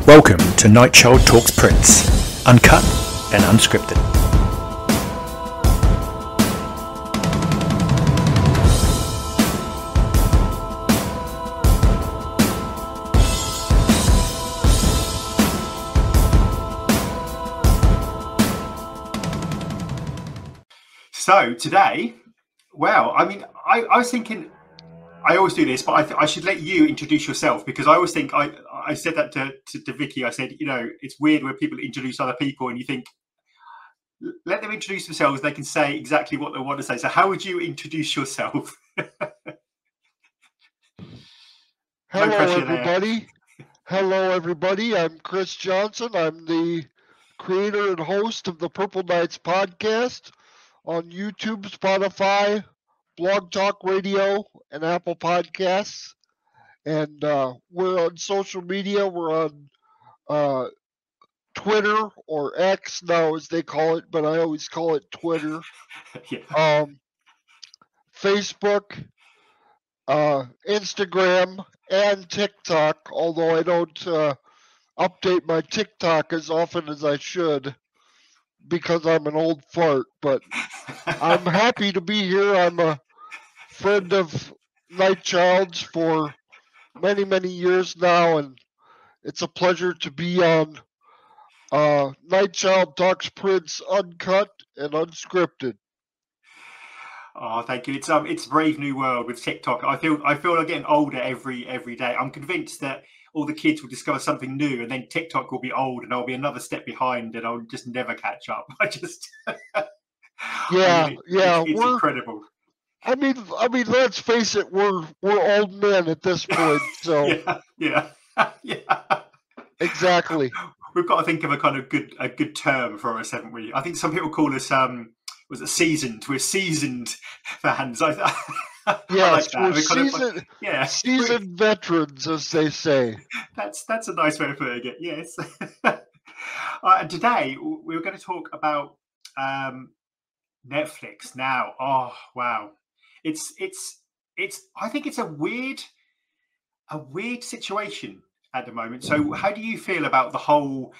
Welcome to Nightchild Talks Prince, uncut and unscripted. So today, well, I mean, I was thinking, I always do this, but I should let you introduce yourself, because I always think, I said that to Vicky, I said, you know, it's weird when people introduce other people and you think, let them introduce themselves, they can say exactly what they want to say. So how would you introduce yourself? Hello, everybody. Hello, everybody. I'm Chris Johnson. I'm the creator and host of the Purple Knights podcast on YouTube, Spotify, Blog Talk Radio, and Apple Podcasts. And we're on social media. We're on Twitter, or X now, as they call it, but I always call it Twitter. Yeah. Facebook, Instagram, and TikTok, although I don't update my TikTok as often as I should because I'm an old fart. But I'm happy to be here. I'm a friend of Nightchild's for many, many years now, and it's a pleasure to be on Nightchild Talks Prince, uncut and unscripted. Oh, thank you. It's Brave New World with TikTok. I feel I'm getting older every day. I'm convinced that all the kids will discover something new, and then TikTok will be old, and I'll be another step behind, and I'll just never catch up. It's incredible. I mean, let's face it, we're old men at this point, so yeah. Exactly. We've got to think of a kind of good term for us, haven't we? I think some people call us was it seasoned? We're seasoned fans. Yes, I like that. We're seasoned veterans, as they say. That's a nice way of putting it. Yes. And today we're going to talk about Netflix. Now, oh wow, it's. I think it's a weird situation at the moment. So, how do you feel about the whole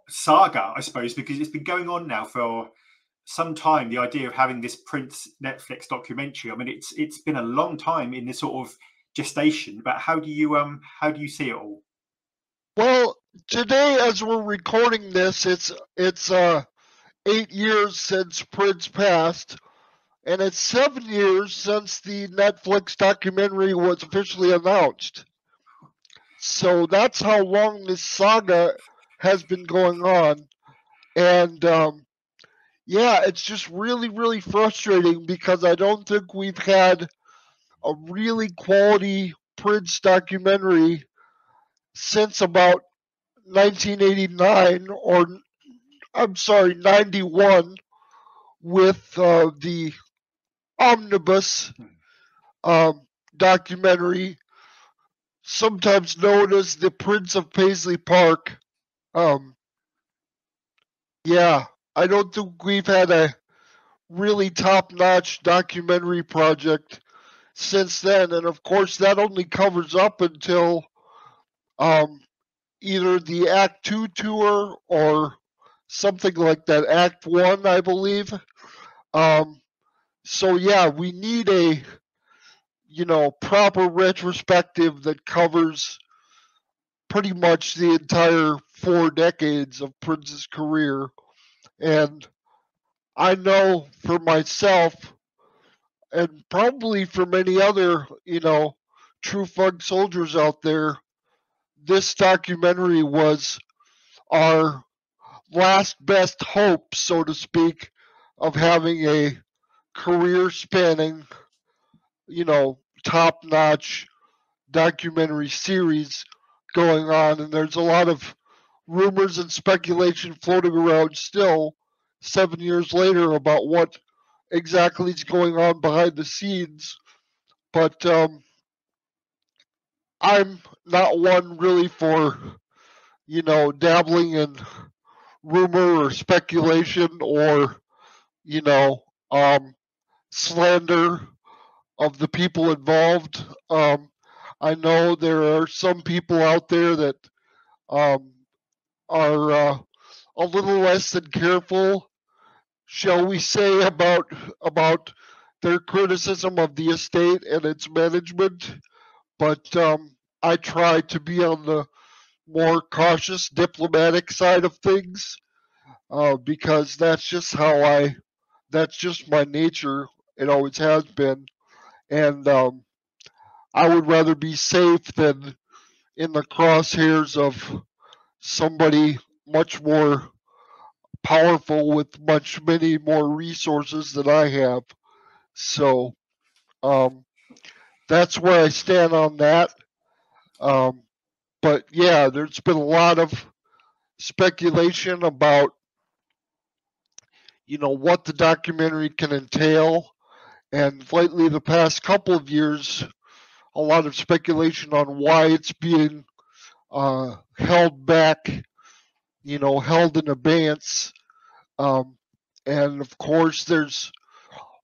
saga? I suppose because it's been going on now for some time, the idea of having this Prince Netflix documentary. I mean, it's been a long time in this sort of gestation, but how do you see it all? Well, today, as we're recording this, it's 8 years since Prince passed, and it's 7 years since the Netflix documentary was officially announced. So that's how long this saga has been going on, and yeah, it's just really, really frustrating because I don't think we've had a really quality Prince documentary since about 1989, or I'm sorry, 91, with the Omnibus documentary, sometimes known as the Prince of Paisley Park. Yeah, I don't think we've had a really top-notch documentary project since then, and of course that only covers up until either the Act 2 tour or something like that, Act 1, I believe. So yeah, we need a proper retrospective that covers pretty much the entire 4 decades of Prince's career. And I know for myself, and probably for many other, true funk soldiers out there, this documentary was our last best hope, so to speak, of having a career-spanning, top-notch documentary series going on. And there's a lot of rumors and speculation floating around still 7 years later about what exactly is going on behind the scenes. But I'm not one really for, dabbling in rumor or speculation or, slander of the people involved. I know there are some people out there that um, are a little less than careful, shall we say, about their criticism of the estate and its management. But I try to be on the more cautious, diplomatic side of things, because that's just that's just my nature. It always has been. And I would rather be safe than in the crosshairs of somebody much more powerful with many more resources than I have. So um, that's where I stand on that. Um, but yeah, there's been a lot of speculation about what the documentary can entail, and lately the past couple of years, a lot of speculation on why it's being held back, held in abeyance. Um, and of course, there's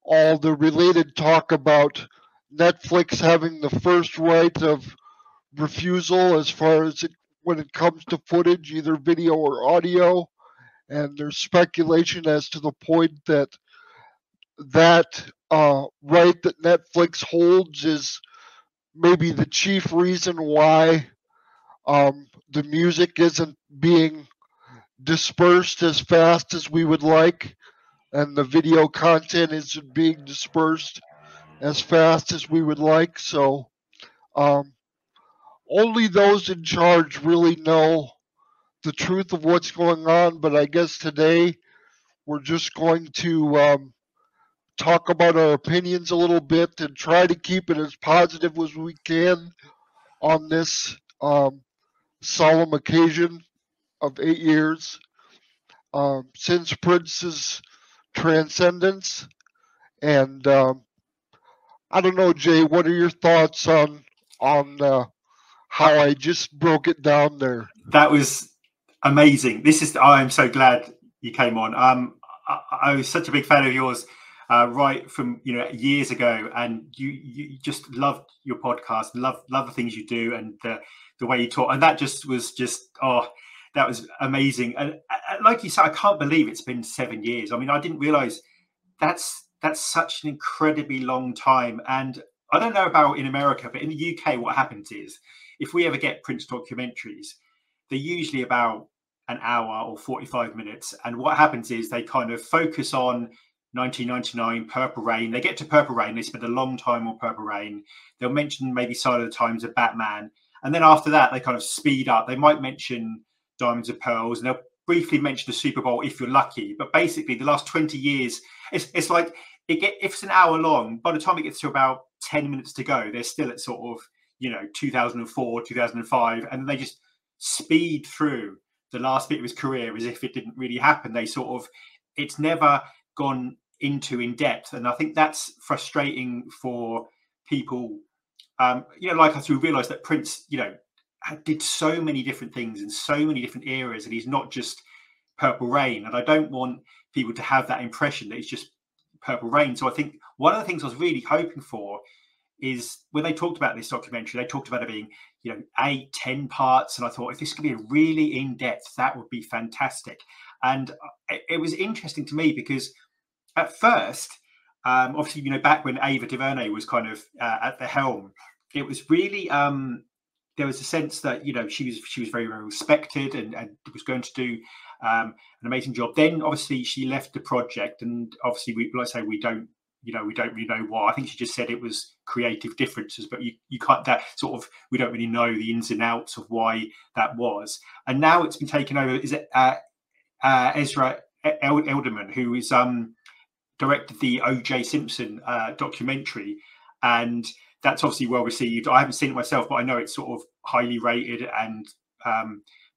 all the related talk about Netflix having the first right of refusal as far as when it comes to footage, either video or audio. And there's speculation as to the point that right that Netflix holds is maybe the chief reason why the music isn't being dispersed as fast as we would like, and the video content isn't being dispersed as fast as we would like. So um, only those in charge really know the truth of what's going on. But I guess today we're just going to talk about our opinions a little bit and try to keep it as positive as we can on this solemn occasion of 8 years since Prince's transcendence. And I don't know, Jay, what are your thoughts on how I just broke it down there? That was amazing. I'm so glad you came on. I was such a big fan of yours right from years ago, and you just loved your podcast, love the things you do, and the way you talk, and that was that was amazing. And like you said, I can't believe it's been 7 years. I mean, I didn't realize that's such an incredibly long time. And I don't know about in America, but in the UK, what happens is if we ever get Prince documentaries, they're usually about an hour or 45 minutes. And what happens is they kind of focus on 1999, Purple Rain. They get to Purple Rain. They spend a long time on Purple Rain. They'll mention maybe Sign of the Times of Batman. And then after that, they kind of speed up. They might mention Diamonds and Pearls, and they'll briefly mention the Super Bowl if you're lucky. But basically, the last 20 years, it's like if it's an hour long, by the time it gets to about 10 minutes to go, they're still at sort of 2004, 2005, and then they just speed through the last bit of his career as if it didn't really happen. It's never gone into in depth, and I think that's frustrating for people like us, who realize that Prince did so many different things in so many different eras, and he's not just Purple Rain. And I don't want people to have that impression that it's just Purple Rain. So I think one of the things I was really hoping for is when they talked about this documentary, they talked about it being 8-10 parts, and I thought if this could be really in depth, that would be fantastic. And it was interesting to me because at first, obviously back when Ava DuVernay was kind of at the helm, it was really there was a sense that she was very, very respected and was going to do an amazing job. Then obviously she left the project, and obviously we don't really know why. I think she just said it was creative differences, but you can't, that sort of, we don't really know the ins and outs of why that was. And now it's been taken over. Is it Ezra Elderman, who is directed the O.J. Simpson documentary, and that's obviously well received. I haven't seen it myself, but I know it's sort of highly rated, and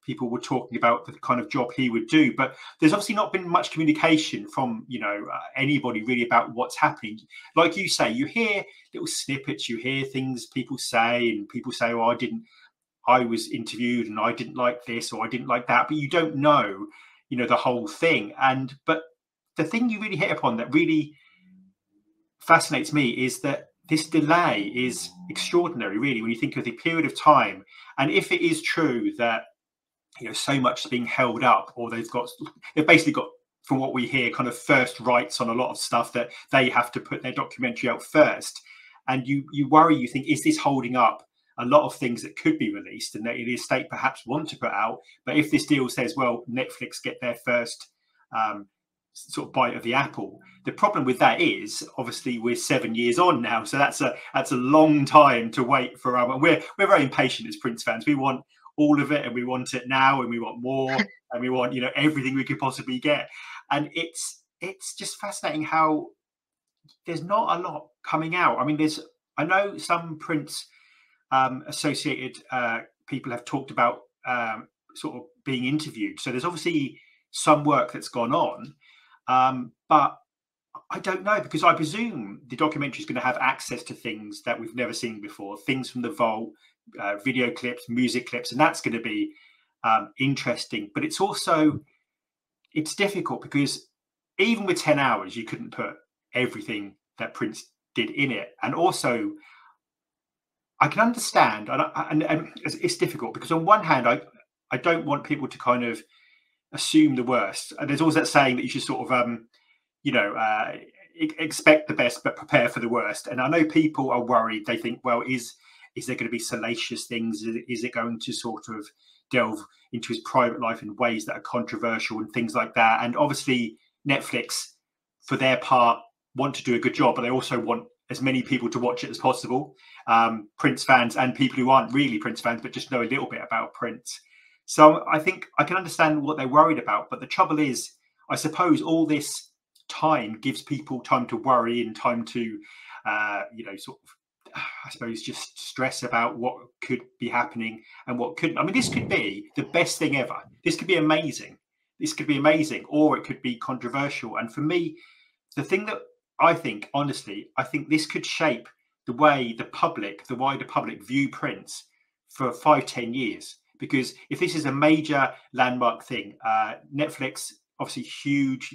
people were talking about the kind of job he would do. But there's obviously not been much communication from anybody really about what's happening. Like you say, you hear little snippets, you hear things people say, and people say, "Oh, I was interviewed and I didn't like this or I didn't like that," but you don't know, the whole thing. But the thing you really hit upon that really fascinates me is that this delay is extraordinary, really, when you think of the period of time. And if it is true that so much being held up, or they've basically got, from what we hear, kind of first rights on a lot of stuff that they have to put their documentary out first. And you worry, you think, is this holding up a lot of things that could be released and that the estate perhaps want to put out? But if this deal says, well, Netflix get their first sort of bite of the apple, the problem with that is obviously we're 7 years on now, so that's a long time to wait for and we're very impatient as Prince fans. We want all of it, and we want it now, and we want more, and we want everything we could possibly get. And it's just fascinating how there's not a lot coming out. I mean, I know some Prince associated people have talked about sort of being interviewed, so there's obviously some work that's gone on, but I don't know, because I presume the documentary is going to have access to things that we've never seen before, things from the vault, video clips, music clips, and that's going to be interesting. But it's difficult, because even with 10 hours, you couldn't put everything that Prince did in it. And also, I can understand, and it's difficult, because on one hand, I don't want people to kind of assume the worst. And there's always that saying that you should sort of, expect the best but prepare for the worst. And I know people are worried. They think, well, is there going to be salacious things? Is it going to sort of delve into his private life in ways that are controversial and things like that? And obviously, Netflix, for their part, want to do a good job, but they also want as many people to watch it as possible. Prince fans and people who aren't really Prince fans, but just know a little bit about Prince. So I think I can understand what they're worried about. But the trouble is, I suppose all this time gives people time to worry and time to, sort of, I suppose, just stress about what could be happening and what couldn't. I mean, this could be the best thing ever. This could be amazing. Or it could be controversial. And for me, the thing that I think this could shape the way the wider public view Prince for 5-10 years. Because if this is a major landmark thing, Netflix, obviously huge,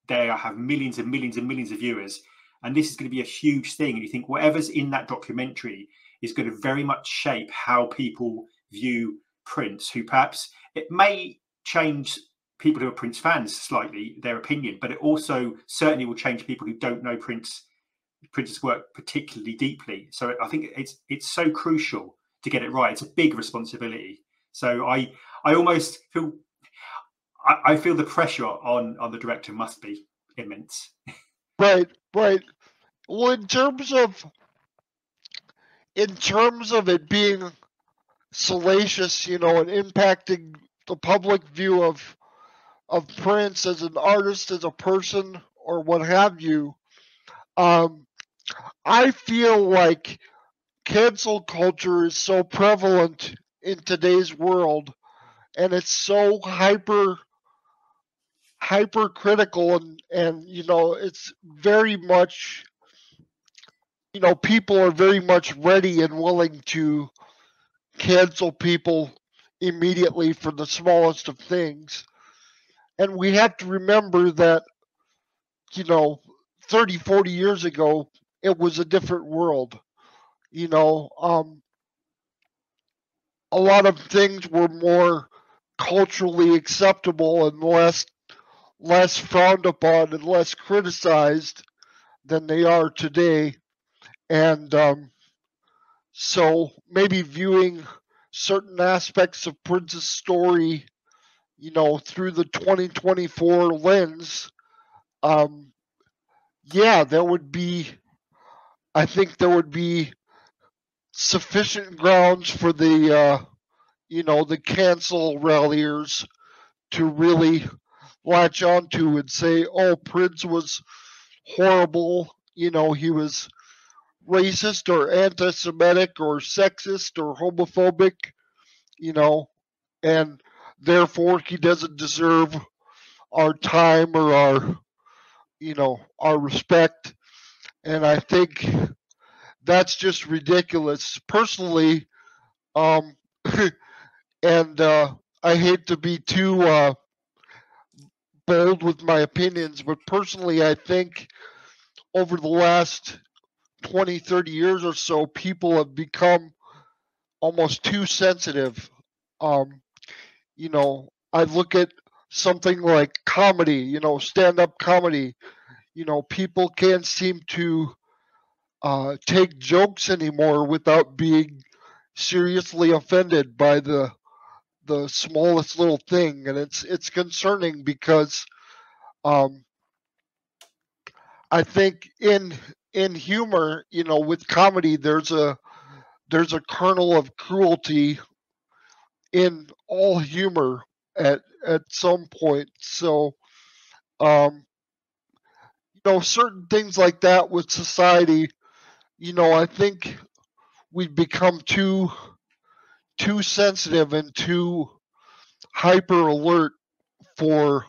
they have millions and millions and millions of viewers, and this is going to be a huge thing. And you think whatever's in that documentary is going to very much shape how people view Prince, who perhaps it may change people who are Prince fans slightly, their opinion, but it also certainly will change people who don't know Prince's work particularly deeply. So I think it's so crucial to get it right. It's a big responsibility. So I almost feel the pressure on the director must be immense. Right. Well, in terms of it being salacious, and impacting the public view of Prince as an artist, as a person, or what have you, I feel like cancel culture is so prevalent in today's world, and it's so hypercritical, and it's very much, people are very much ready and willing to cancel people immediately for the smallest of things. And we have to remember that 30, 40 years ago, it was a different world. A lot of things were more culturally acceptable and less frowned upon and less criticized than they are today. And so maybe viewing certain aspects of Prince's story, through the 2024 lens, I think there would be sufficient grounds for the cancel ralliers to really latch onto and say, oh, Prince was horrible, he was racist or anti-Semitic or sexist or homophobic, and therefore he doesn't deserve our time or our respect. And I think that's just ridiculous. Personally, and I hate to be too bold with my opinions, but personally, I think over the last 20, 30 years or so, people have become almost too sensitive. You know, I look at something like comedy, you know, stand-up comedy. You know, people can't seem to take jokes anymore without being seriously offended by the smallest little thing, and it's concerning because um, I think in humor, you know, with comedy, there's a kernel of cruelty in all humor at some point. So, um, you know, certain things like that with society, you know, I think we've become too sensitive and too hyper alert for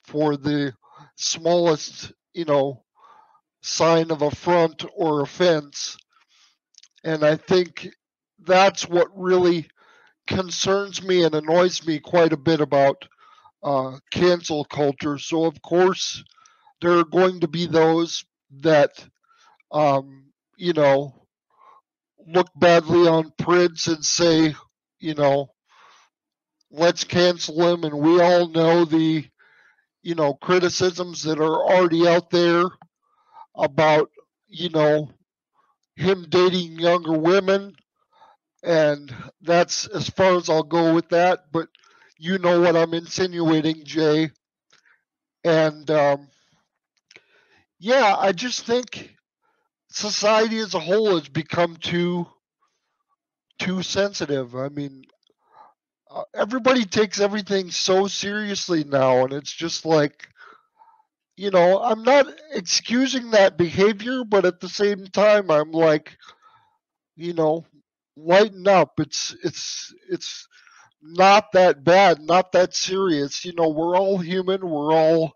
for the smallest, you know, sign of affront or offense. And I think that's what really concerns me and annoys me quite a bit about cancel culture. So, of course, there are going to be those that, you know, look badly on Prince and say, you know, let's cancel him. And we all know the, you know, criticisms that are already out there about, you know, him dating younger women. And that's as far as I'll go with that. But you know what I'm insinuating, Jay. And yeah, I just think society as a whole has become too sensitive. I mean, everybody takes everything so seriously now, and it's just like, you know, I'm not excusing that behavior, but at the same time, I'm like, you know, lighten up. It's not that bad, not that serious. You know, we're all human. We're all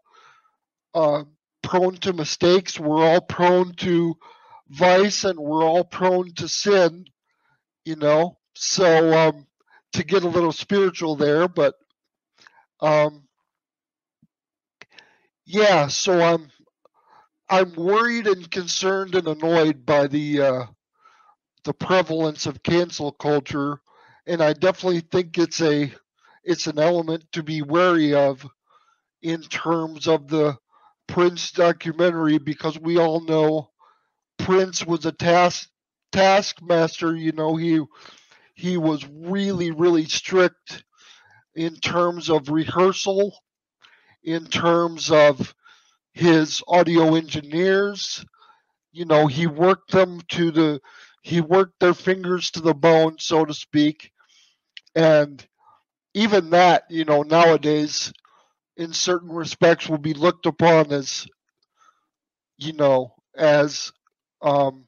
uh, prone to mistakes. We're all prone to vice, and we're all prone to sin. You know, so to get a little spiritual there, but um, yeah. So I'm worried and concerned and annoyed by the prevalence of cancel culture, and I definitely think it's an element to be wary of in terms of the Prince documentary, because we all know Prince was a taskmaster. You know, he was really strict in terms of rehearsal, in terms of his audio engineers. You know, he worked their fingers to the bone, so to speak. And even that, you know, nowadays in certain respects will be looked upon as, you know, as um,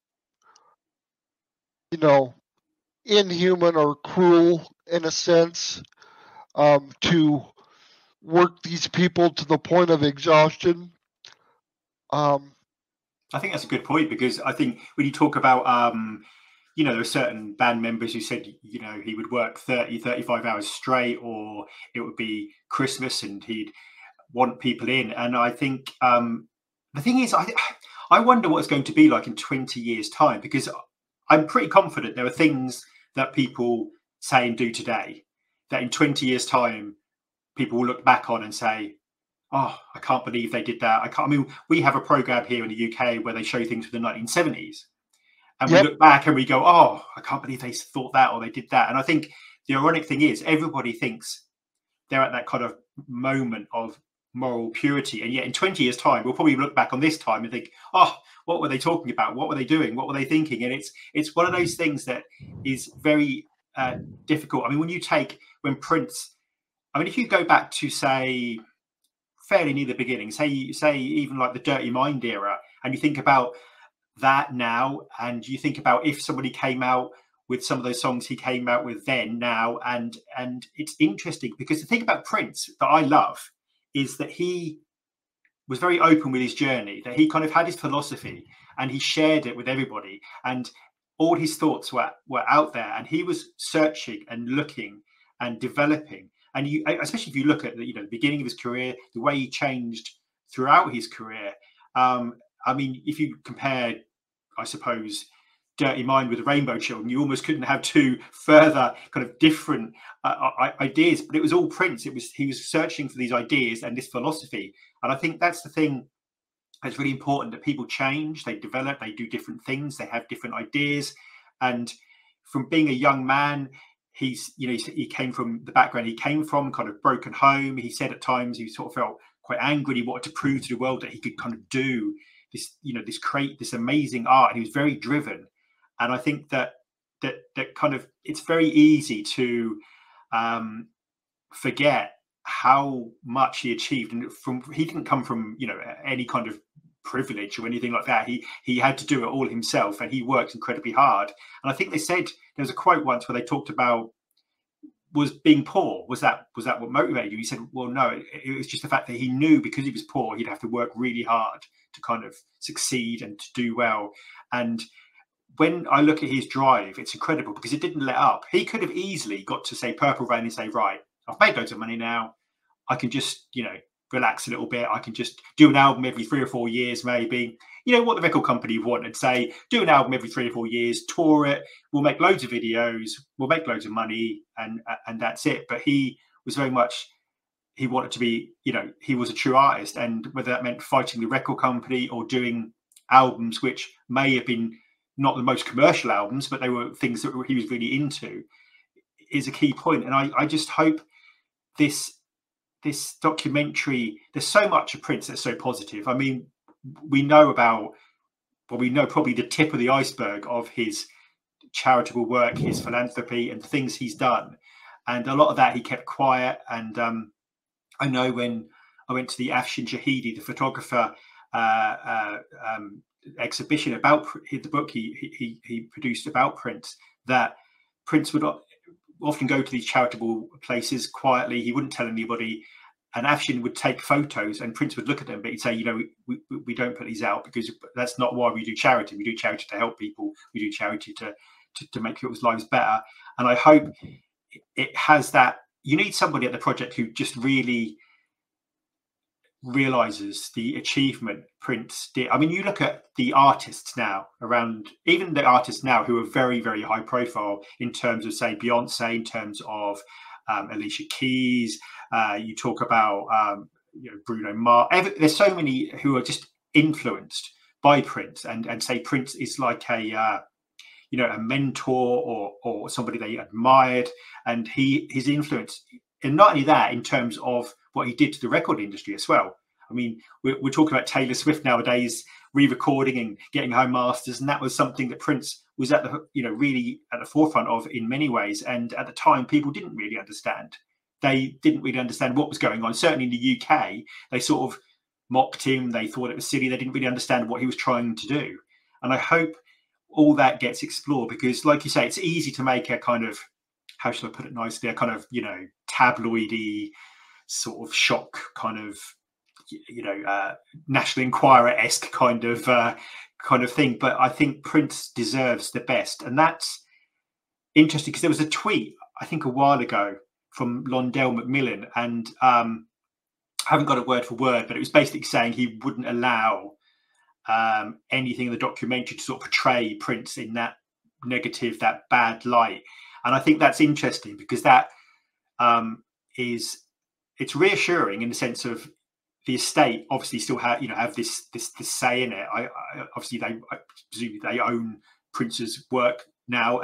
you know, inhuman or cruel in a sense, to work these people to the point of exhaustion. Um, I think that's a good point, because I think when you talk about, you know, there are certain band members who said, you know, he would work 30, 35 hours straight, or it would be Christmas and he'd want people in. And I think the thing is, I wonder what it's going to be like in 20 years' time, because I'm pretty confident there are things that people say and do today that in 20 years' time, people will look back on and say, oh, I can't believe they did that. I mean, we have a program here in the UK where they show things from the 1970s, and we yep. look back and we go, oh, I can't believe they thought that or they did that. And I think the ironic thing is, everybody thinks they're at that kind of moment of moral purity, and yet in 20 years' time, we'll probably look back on this time and think, oh, what were they talking about? What were they doing? What were they thinking? And it's one of those things that is very difficult. I mean, when Prince, I mean, if you go back to, say, fairly near the beginning, say even like the Dirty Mind era, and you think about that now, and you think about if somebody came out with some of those songs he came out with then, now, and it's interesting, because the thing about Prince that I love is that he was very open with his journey, that he kind of had his philosophy and he shared it with everybody, and all his thoughts were out there, and he was searching and looking and developing. And you, especially if you look at the, you know, the beginning of his career, the way he changed throughout his career. I mean, if you compare, I suppose, Dirty Mind with the Rainbow Children. You almost couldn't have two further kind of different ideas, but it was all Prince. He was searching for these ideas and this philosophy, and I think that's the thing. It's really important that people change, they develop, they do different things, they have different ideas. And from being a young man, he came from the background he came from, kind of broken home. He said at times he sort of felt quite angry. He wanted to prove to the world that he could kind of do this, create this amazing art. And he was very driven. And I think that kind of, it's very easy to forget how much he achieved. And he didn't come from, any kind of privilege or anything like that. He had to do it all himself, and he worked incredibly hard. And I think they said, there was a quote once where they talked about, was being poor, was that what motivated you? He said, well, no, it was just the fact that he knew because he was poor, he'd have to work really hard to kind of succeed and to do well. And when I look at his drive, it's incredible because it didn't let up. He could have easily got to, say, Purple Rain and say, right, I've made loads of money now. I can just, relax a little bit. I can just do an album every 3 or 4 years, maybe. What the record company wanted, say, do an album every 3 or 4 years, tour it. We'll make loads of videos. We'll make loads of money, and that's it. But he was very much, he wanted to be, he was a true artist. And whether that meant fighting the record company or doing albums, which may have been not the most commercial albums, but they were things that he was really into, is a key point. And I just hope this documentary, there's so much of Prince that's so positive. I mean, we know probably the tip of the iceberg of his charitable work, his philanthropy and things he's done. And a lot of that he kept quiet. And I know when I went to the Afshin Shahidi, the photographer, exhibition about the book he produced about Prince, that Prince would often go to these charitable places quietly. He wouldn't tell anybody, and Afshin would take photos, and Prince would look at them, but he'd say, we don't put these out because that's not why we do charity. We do charity to help people. We do charity to make people's lives better. And I hope it has that. You need somebody at the project who just really realizes the achievement Prince did. I mean, you look at the artists now around, even the artists now who are very, very high profile in terms of, say, Beyonce, in terms of Alicia Keys. You talk about Bruno Mars. There's so many who are just influenced by Prince, and say Prince is like a mentor or somebody they admired, and his influence. And not only that, in terms of what he did to the record industry as well. I mean, we're talking about Taylor Swift nowadays, re-recording and getting home masters, and that was something that Prince was at the, really at the forefront of in many ways. And at the time, people didn't really understand. They didn't really understand what was going on. Certainly in the UK, they sort of mocked him. They thought it was silly. They didn't really understand what he was trying to do. And I hope all that gets explored, because, like you say, it's easy to make a kind of, how should I put it nicely, a kind of, tabloidy sort of shock kind of, National Enquirer-esque kind of thing. But I think Prince deserves the best. And that's interesting because there was a tweet, I think a while ago, from Londell Macmillan, and I haven't got it word for word, but it was basically saying he wouldn't allow anything in the documentary to sort of portray Prince in that negative, that bad light. And I think that's interesting because that it's reassuring in the sense of the estate obviously still have this say in it. I presumably they own Prince's work now,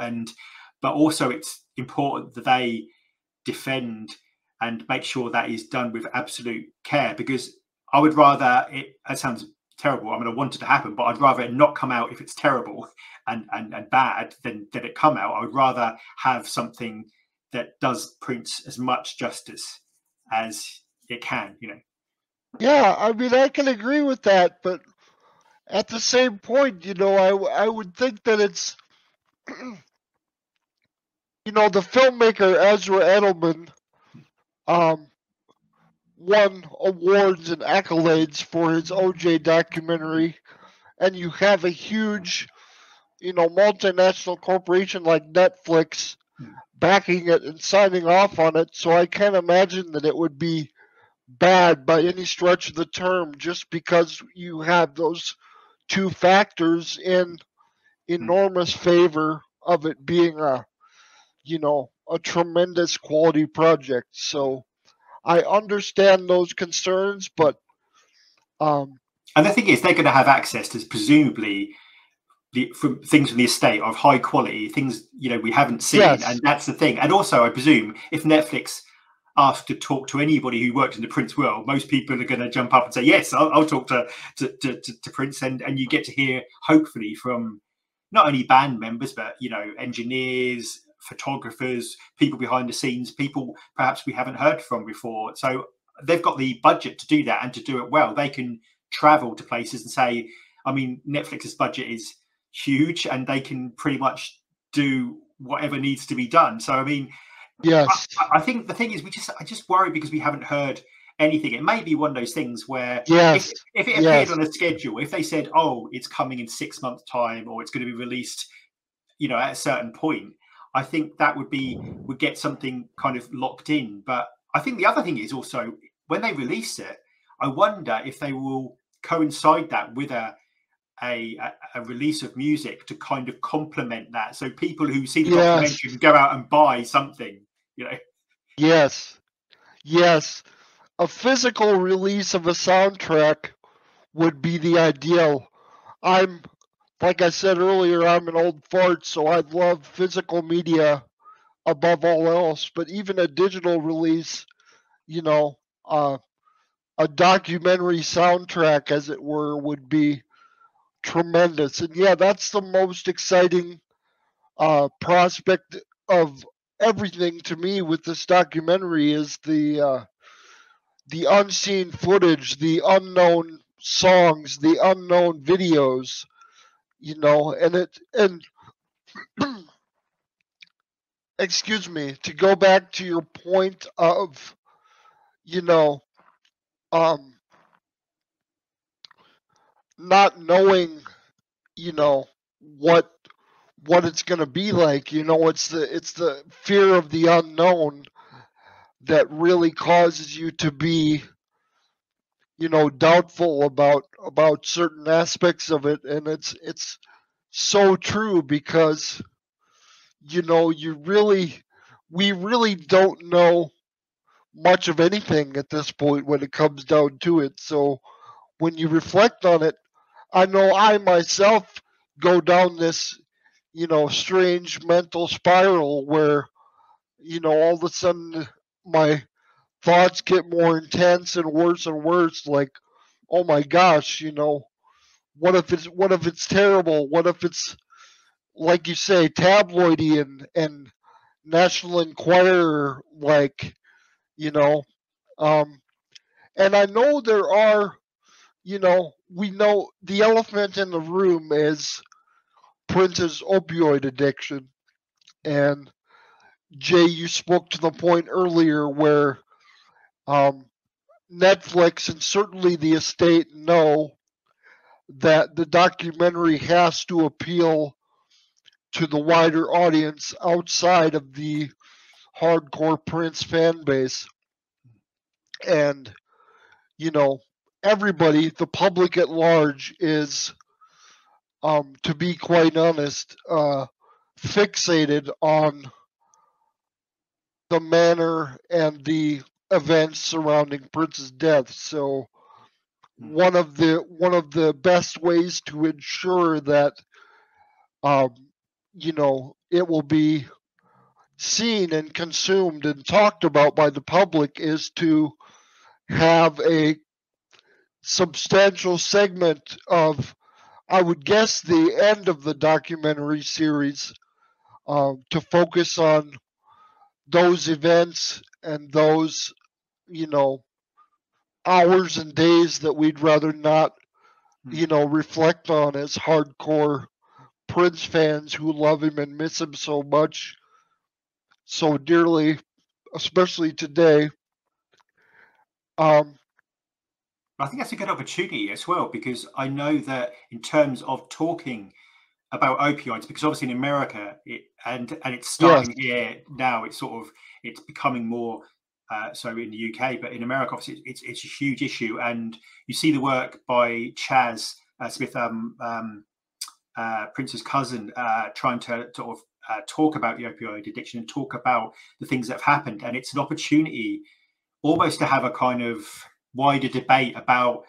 but also it's important that they defend and make sure that is done with absolute care, because I would rather that sounds terrible. I mean, I want it to happen, but I'd rather it not come out if it's terrible and bad than it come out. I would rather have something that does Prince as much justice as it can, Yeah, I mean, I can agree with that, but at the same point, I would think that it's, the filmmaker Ezra Edelman won awards and accolades for his OJ documentary, and you have a huge, multinational corporation like Netflix backing it and signing off on it. So I can't imagine that it would be bad by any stretch of the term, just because you have those two factors in enormous favor of it being a, a tremendous quality project. So I understand those concerns, but and the thing is, they're going to have access to presumably from things from the estate of high quality things we haven't seen, yes, and that's the thing. And also, I presume if Netflix asked to talk to anybody who worked in the Prince world, most people are going to jump up and say, "Yes, I'll talk to Prince," and you get to hear hopefully from not only band members but engineers, photographers, people behind the scenes, people perhaps we haven't heard from before. So they've got the budget to do that and to do it well. They can travel to places and say, I mean, Netflix's budget is huge and they can pretty much do whatever needs to be done. So I mean, yes, I think the thing is I just worry because we haven't heard anything. It may be one of those things where yes, if it appeared on a schedule, if they said, oh, it's coming in 6 months time, or it's going to be released at a certain point, I think that would get something kind of locked in. But I think the other thing is also when they release it, I wonder if they will coincide that with a release of music to kind of complement that, so people who see the documentary can go out and buy something. Yes, a physical release of a soundtrack would be the ideal. Like I said earlier, I'm an old fart, so I love physical media above all else. But even a digital release, a documentary soundtrack, as it were, would be tremendous. And yeah, that's the most exciting prospect of everything to me with this documentary is the unseen footage, the unknown songs, the unknown videos, and excuse me, to go back to your point of, um, not knowing, what it's going to be like, it's the fear of the unknown that really causes you to be, doubtful about certain aspects of it. And it's so true because, we really don't know much of anything at this point when it comes down to it. So when you reflect on it, I know I myself go down this, strange mental spiral where, all of a sudden my thoughts get more intense and worse. Like, oh my gosh, what if it's terrible? What if it's, like you say, tabloidy and National Enquirer, like, and I know there are, we know the elephant in the room is Prince's opioid addiction. And Jay, you spoke to the point earlier where Netflix and certainly the estate know that the documentary has to appeal to the wider audience outside of the hardcore Prince fan base. And, everybody, the public at large, is, to be quite honest, fixated on the manner and the events surrounding Prince's death. So one of the best ways to ensure that it will be seen and consumed and talked about by the public is to have a substantial segment of, I would guess, the end of the documentary series to focus on those events and those, hours and days that we'd rather not, reflect on as hardcore Prince fans who love him and miss him so much, so dearly, especially today. I think that's a good opportunity as well, because I know that in terms of talking about opioids, because obviously in America and it's starting here now, it's becoming more so in the UK, but in America obviously it's a huge issue. And you see the work by Chaz Smith, Prince's cousin trying to sort of talk about the opioid addiction and talk about the things that have happened. And it's an opportunity almost to have a kind of wider debate about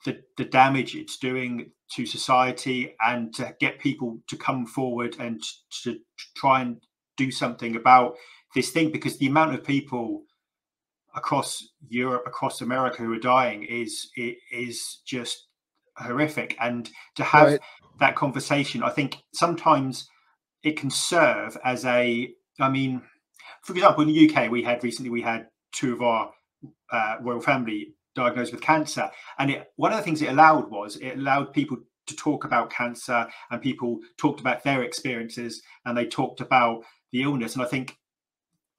the damage it's doing to society, and to get people to come forward and to try and do something about this thing, because the amount of people across Europe, across America who are dying is just horrific. And to have that conversation, I think sometimes it can serve as a, I mean, for example, in the UK, we had two of our royal family diagnosed with cancer, and one of the things it allowed people to talk about cancer, and people talked about their experiences, and they talked about the illness. And I think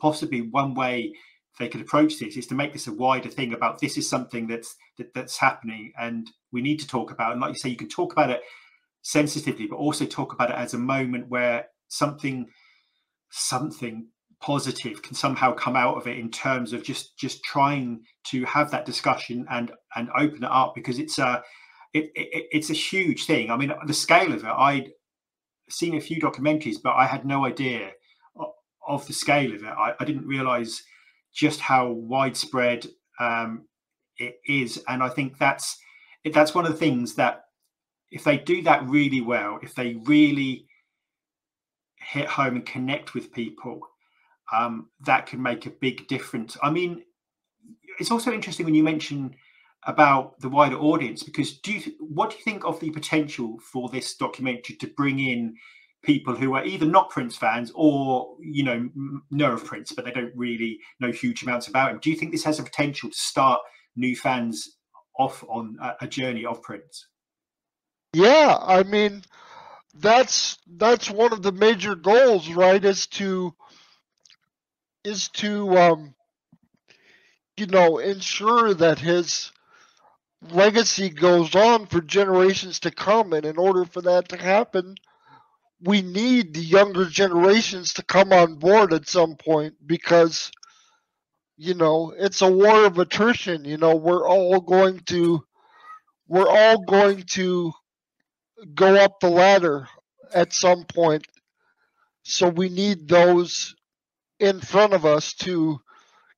possibly one way they could approach this is to make this a wider thing about, this is something that's happening and we need to talk about. And like you say, you can talk about it sensitively, but also talk about it as a moment where something positive can somehow come out of it, in terms of just trying to have that discussion and open it up, because it's a huge thing. I mean, the scale of it, I'd seen a few documentaries, but I had no idea of the scale of it. I didn't realize just how widespread it is. And I think that's one of the things that, if they do that really well, if they really hit home and connect with people, that can make a big difference. I mean, it's also interesting when you mention about the wider audience, because what do you think of the potential for this documentary to bring in people who are either not Prince fans, or know of Prince but they don't really know huge amounts about him? Do you think this has a potential to start new fans off on a journey of Prince? Yeah, I mean, that's one of the major goals, right? Is to ensure that his legacy goes on for generations to come. And in order for that to happen, we need the younger generations to come on board at some point, because it's a war of attrition. We're all going to go up the ladder at some point. So we need those in front of us to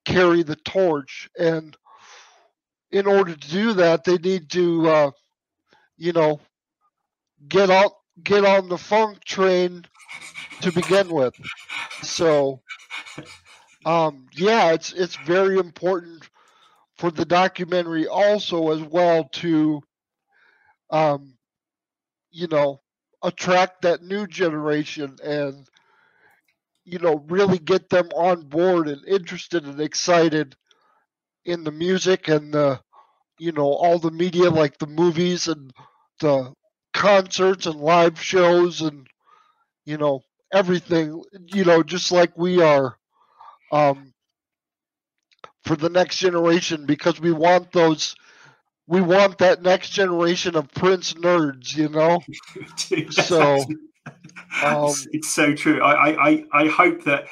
carry the torch. And in order to do that, they need to get on the funk train to begin with. So it's very important for the documentary also as well to attract that new generation, and really get them on board and interested and excited in the music and the all the media, like the movies and the concerts and live shows and everything, just like we are, for the next generation, because we want that next generation of Prince nerds, So it's so true. I hope that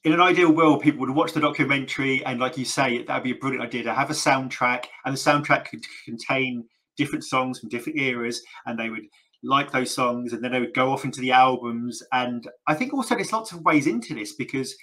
in an ideal world, people would watch the documentary, and like you say, that'd be a brilliant idea to have a soundtrack, and the soundtrack could contain different songs from different eras, and they would like those songs, and then they would go off into the albums. And I think also there's lots of ways into this, because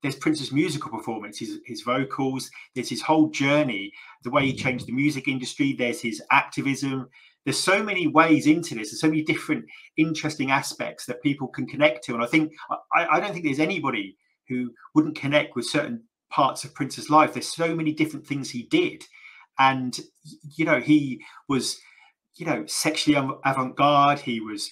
there's Prince's musical performance, his vocals, there's his whole journey, the way he changed the music industry, there's his activism. There's so many ways into this. There's so many different interesting aspects that people can connect to. And I think I don't think there's anybody who wouldn't connect with certain parts of Prince's life. There's so many different things he did. And, he was, sexually avant-garde. He was,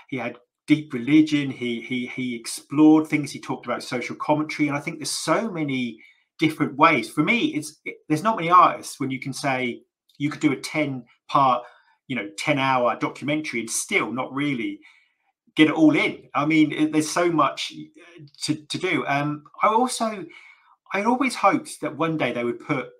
he had deep religion. He explored things. He talked about social commentary. And I think there's so many different ways. For me, there's not many artists when you can say you could do a 10-part, 10-hour documentary and still not really get it all in. I mean, there's so much to do. I always hoped that one day they would put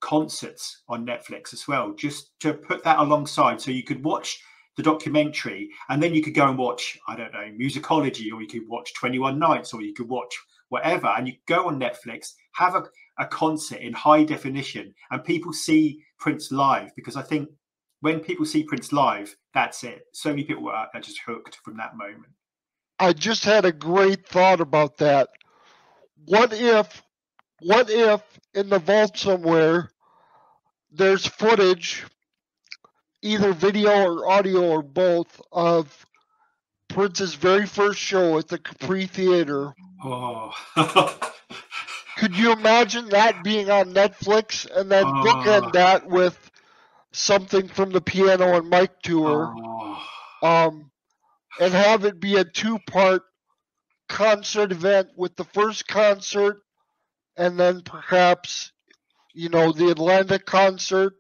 concerts on Netflix as well, just to put that alongside, so you could watch the documentary and then you could go and watch, I don't know, Musicology, or you could watch 21 Nights, or you could watch whatever, and you go on Netflix, have a concert in high definition, and people see Prince live. Because I think when people see Prince live, that's it. So many people are just hooked from that moment. I just had a great thought about that. What if in the vault somewhere there's footage, either video or audio or both, of Prince's very first show at the Capri Theater? Oh. Could you imagine that being on Netflix, and then bookend that with something from the Piano and Mic tour, and have it be a 2-part concert event, with the first concert and then perhaps, the Atlanta concert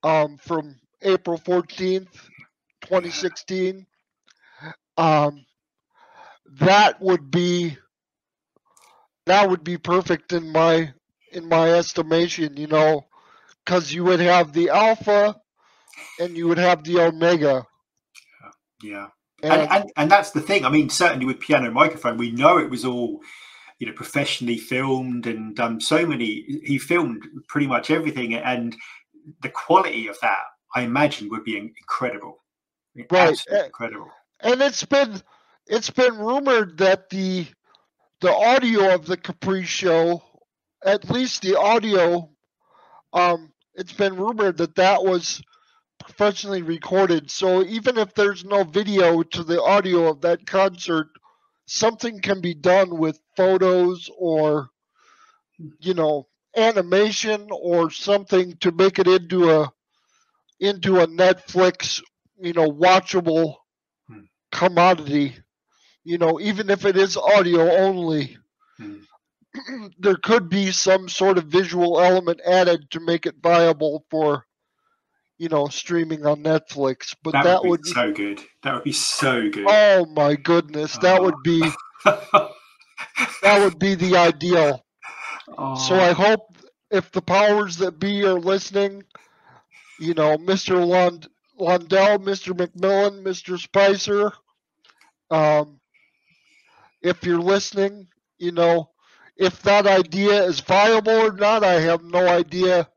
from April 14th, 2016. That would be perfect in my estimation, because you would have the Alpha and you would have the Omega. Yeah. And that's the thing. I mean, certainly with Piano Microphone, we know it was all, professionally filmed and done. He filmed pretty much everything, and the quality of that, I imagine, would be incredible. Right. Absolutely incredible. And it's been rumored that the audio of the Capri show, at least the audio, it's been rumored that was professionally recorded. So even if there's no video to the audio of that concert, something can be done with photos or, animation or something to make it into a Netflix, watchable commodity. Even if it is audio only, there could be some sort of visual element added to make it viable for, streaming on Netflix. But that would be so good. That would be so good. Oh my goodness, that would be the ideal. So I hope, if the powers that be are listening, Mr. Lundell, Mr. McMillan, Mr. Spicer, if you're listening, if that idea is viable or not, I have no idea,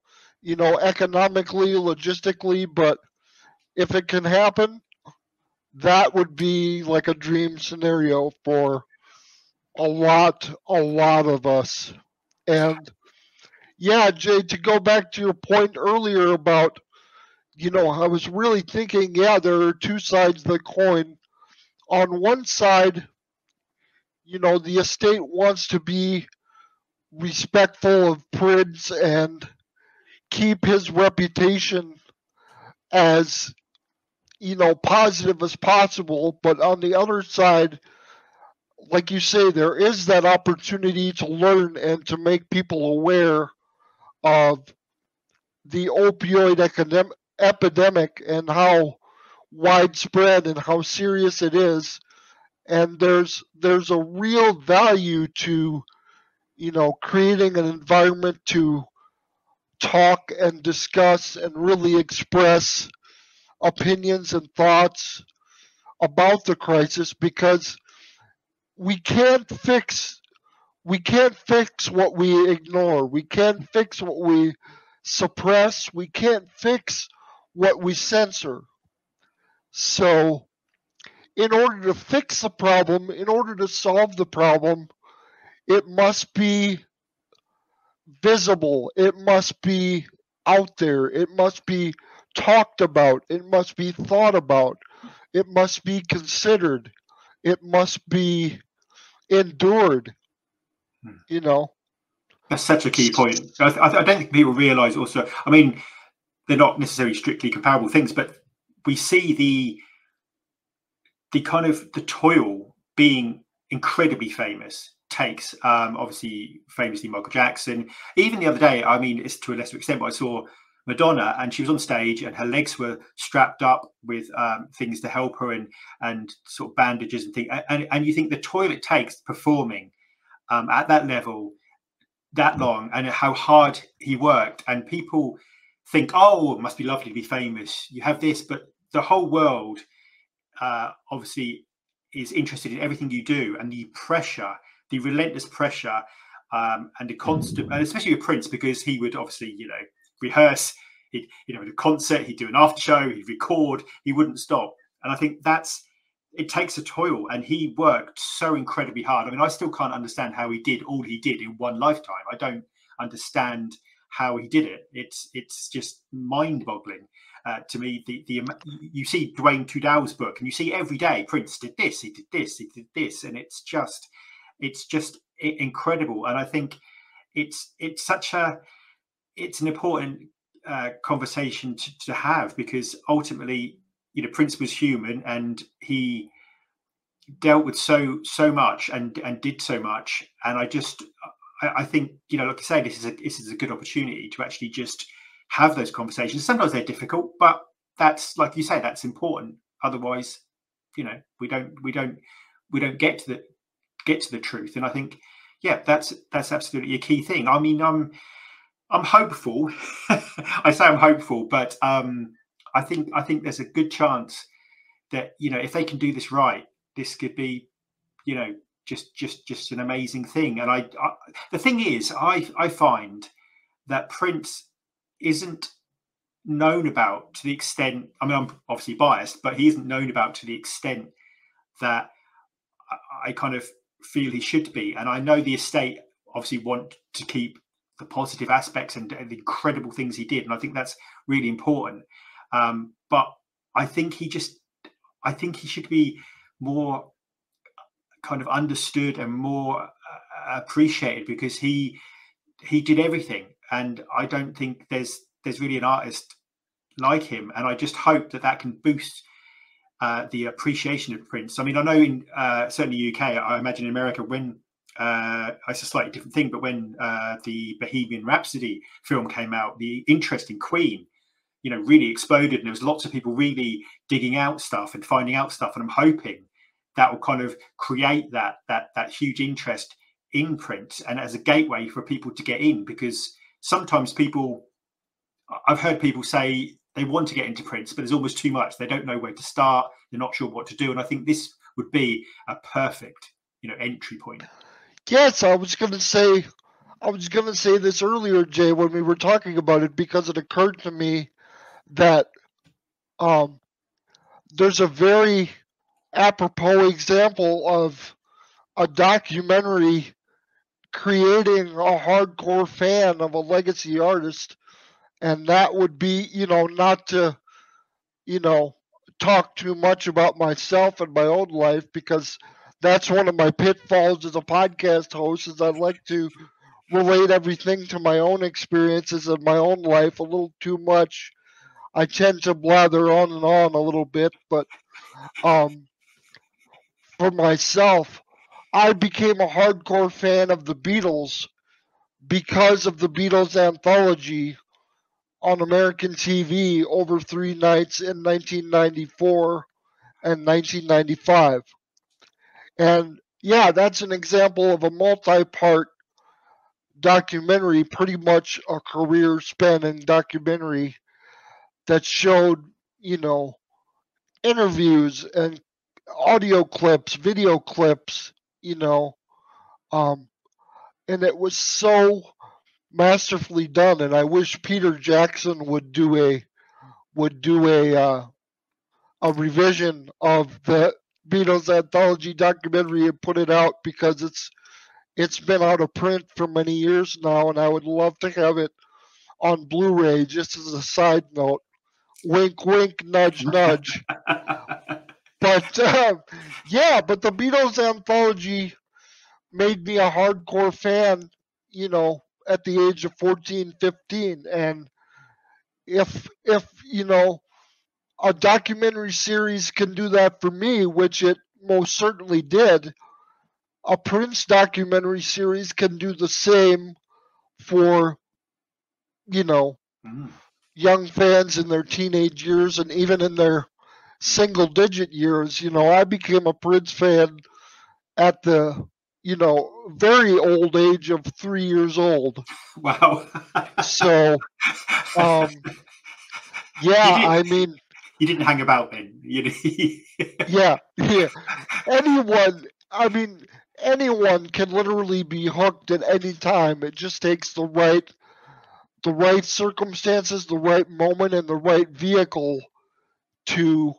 economically, logistically, but if it can happen, that would be like a dream scenario for a lot of us. And yeah, Jay, to go back to your point earlier about, I was really thinking, there are two sides of the coin. On one side, the estate wants to be respectful of Prince and keep his reputation as, positive as possible. But on the other side, like you say, there is that opportunity to learn and to make people aware of the opioid epidemic and how widespread and how serious it is. And there's a real value to, creating an environment to talk and discuss and really express opinions and thoughts about the crisis, because we can't fix what we ignore. We can't fix what we suppress. We can't fix what we censor. So in order to fix the problem, in order to solve the problem, it must be visible. It must be out there. It must be talked about. It must be thought about. It must be considered. It must be endured. That's such a key point. I don't think people realize also, I mean, they're not necessarily strictly comparable things, but we see the kind of the toil being incredibly famous takes, obviously famously Michael Jackson. Even the other day, I mean, it's to a lesser extent, but I saw Madonna, and she was on stage and her legs were strapped up with things to help her, and sort of bandages and things. And you think the toil it takes performing at that level that long, and how hard he worked. And people think, oh, it must be lovely to be famous. You have this, but the whole world obviously is interested in everything you do, and the pressure, the relentless pressure, and the constant, and especially with Prince, because he would obviously, rehearse He'd, you know, the concert, he'd do an after show, he'd record, he wouldn't stop. And I think it takes a toil, and he worked so incredibly hard. I mean, I still can't understand how he did all he did in one lifetime. I don't understand how he did it. It's just mind-boggling to me. You see Dwayne Tudor's book, and you see every day Prince did this, he did this, he did this, and it's just incredible. And I think it's an important conversation to have, because ultimately, you know, Prince was human, and he dealt with so much and did so much. And I think, you know, like I say, this is a good opportunity to actually just have those conversations. Sometimes they're difficult, but that's, like you say, that's important. Otherwise, you know, we don't get to the truth. And I think, yeah, that's absolutely a key thing. I mean, I'm hopeful. I say I'm hopeful, but I think there's a good chance that, you know, if they can do this right, this could be, you know, just an amazing thing. And the thing is, I find that Prince isn't known about to the extent, I mean, I'm obviously biased, but he isn't known about to the extent that I kind of feel he should be. And I know the estate obviously want to keep the positive aspects and the incredible things he did, and I think that's really important. But I think he should be more kind of understood and more appreciated, because he did everything, and I don't think there's really an artist like him. And I just hope that can boost the appreciation of Prince. I mean, I know in certainly UK, I imagine in America, when it's a slightly different thing, but when the Bohemian Rhapsody film came out, the interest in Queen, you know, really exploded, and there was lots of people really digging out stuff and finding out stuff. And I'm hoping that will kind of create that huge interest in Prince, and as a gateway for people to get in, because sometimes I've heard people say they want to get into Prince, but there's almost too much. They don't know where to start. They're not sure what to do. And I think this would be a perfect, you know, entry point. Yes, I was going to say this earlier, Jay, when we were talking about it, because it occurred to me that there's a very apropos example of a documentary creating a hardcore fan of a legacy artist, and that would be, you know, not to, you know, talk too much about myself and my own life, because that's one of my pitfalls as a podcast host, is I like to relate everything to my own experiences of my own life a little too much. I tend to blather on and on a little bit, but for myself, I became a hardcore fan of the Beatles because of the Beatles anthology on American TV over 3 nights in 1994 and 1995. And yeah, that's an example of a multi-part documentary, pretty much a career spanning documentary that showed, you know, interviews and audio clips, video clips, you know, and it was so masterfully done. And I wish Peter Jackson would do a revision of the Beatles anthology documentary and put it out, because it's been out of print for many years now, and I would love to have it on Blu-ray. Just as a side note, wink, wink, nudge, nudge. But yeah, but the Beatles anthology made me a hardcore fan, you know, at the age of 14, 15. And if you know, a documentary series can do that for me, which it most certainly did, a Prince documentary series can do the same for, you know, young fans in their teenage years and even in their single digit years. You know, I became a Prince fan at the, you know, very old age of 3 years old. Wow. So, yeah, I mean, you didn't hang about then. yeah. Anyone can literally be hooked at any time. It just takes the right the right circumstances, the right moment, and the right vehicle to,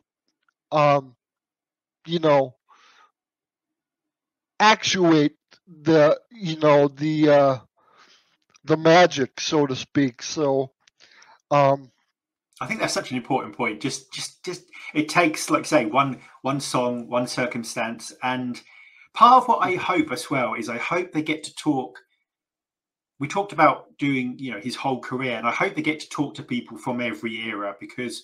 you know, actuate the magic, so to speak. So, I think that's such an important point. Just it takes, like say, one song, one circumstance, and part of what I hope as well is I hope they get to talk. We talked about doing, his whole career, and I hope they get to talk to people from every era, because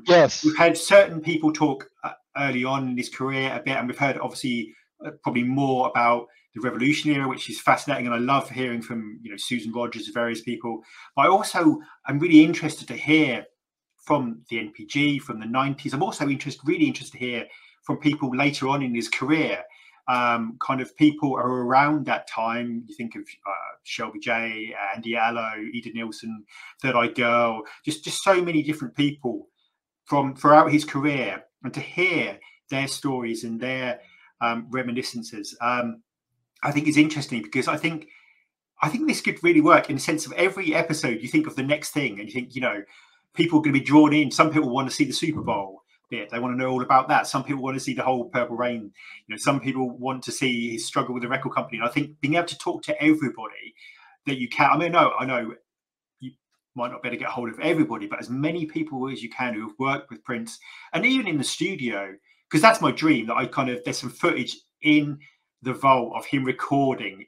yes, we've had certain people talk early on in his career a bit, and we've heard obviously probably more about the Revolution era, which is fascinating, and I love hearing from Susan Rogers, various people. But I'm really interested to hear from the NPG from the 90s. I'm also really interested to hear from people later on in his career, kind of people are around that time. You think of Shelby J, Andy Allo, Eda Nilsson, Third Eye Girl, just so many different people from throughout his career, and to hear their stories and their reminiscences, I think is interesting, because I think this could really work in the sense of every episode you think of the next thing, and you think, people are going to be drawn in. Some people want to see the Super Bowl bit. They want to know all about that. Some people want to see the whole Purple Rain. Some people want to see his struggle with the record company. And I think being able to talk to everybody that you can, I know you might not be able to get hold of everybody, but as many people as you can who have worked with Prince, and even in the studio, because that's my dream, that there's some footage in the vault of him recording.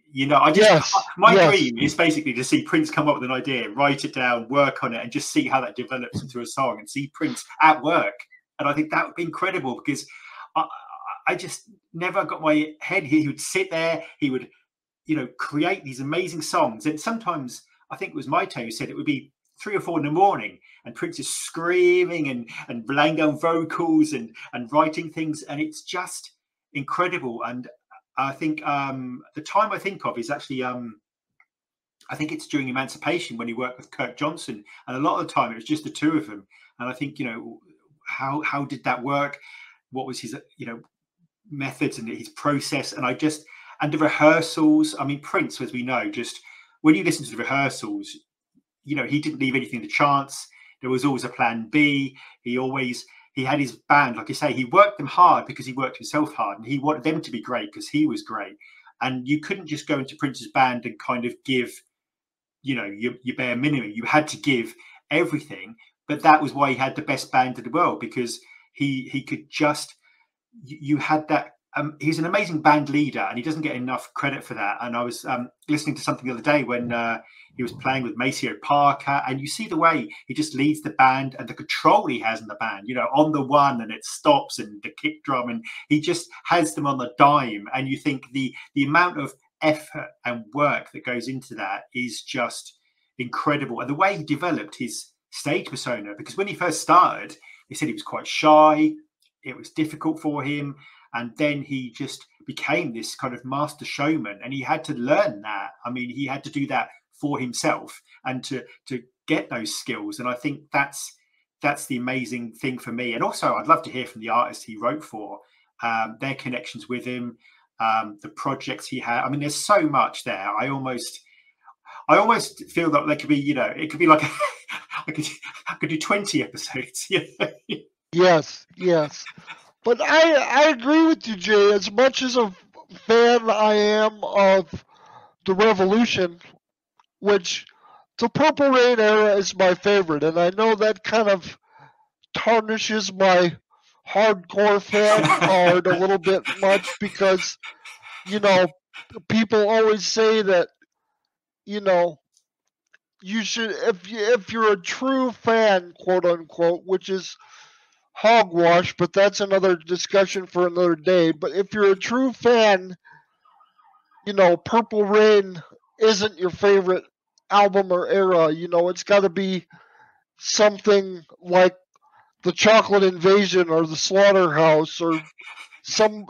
My dream is basically to see Prince come up with an idea, write it down, work on it, and just see how that develops into a song, and see Prince at work. And I think that would be incredible, because I just never got my head. He would sit there, he would create these amazing songs, and sometimes I think it was Maito who said it would be 3 or 4 in the morning, and Prince is screaming and laying down vocals and writing things, and it's just incredible. And I think the time I think of is actually, I think it's during Emancipation, when he worked with Kirk Johnson, and a lot of the time it was just the two of them. And I think, how did that work? What was his, methods and his process? And the rehearsals. I mean, Prince, as we know, just when you listen to the rehearsals, he didn't leave anything to chance. There was always a plan B. He had his band, like I say, he worked them hard because he worked himself hard, and he wanted them to be great because he was great. And you couldn't just go into Prince's band and kind of give, your bare minimum. You had to give everything. But that was why he had the best band in the world, because he could just, you had that. He's an amazing band leader, and he doesn't get enough credit for that. And I was listening to something the other day when he was playing with Maceo Parker, and you see the way he just leads the band and the control he has in the band, on the one, and it stops, and the kick drum, and he just has them on the dime. And you think the amount of effort and work that goes into that is just incredible. And the way he developed his stage persona, because when he first started, he said he was quite shy, it was difficult for him, and then he just became this kind of master showman, and he had to learn that. I mean, he had to do that for himself, and to get those skills. And I think that's the amazing thing for me. And also, I'd love to hear from the artists he wrote for, their connections with him, the projects he had. I mean, there's so much there. I almost feel that there could be, it could be like I could do 20 episodes. yes. But I agree with you, Jay. As much as a fan I am of the Revolution, which the Purple Rain era is my favorite, and I know that kind of tarnishes my hardcore fan card a little bit much, because, people always say that, you should, if you're a true fan, quote unquote, which is hogwash, but that's another discussion for another day. But if you're a true fan, Purple Rain isn't your favorite album or era. It's got to be something like the Chocolate Invasion or the Slaughterhouse, or something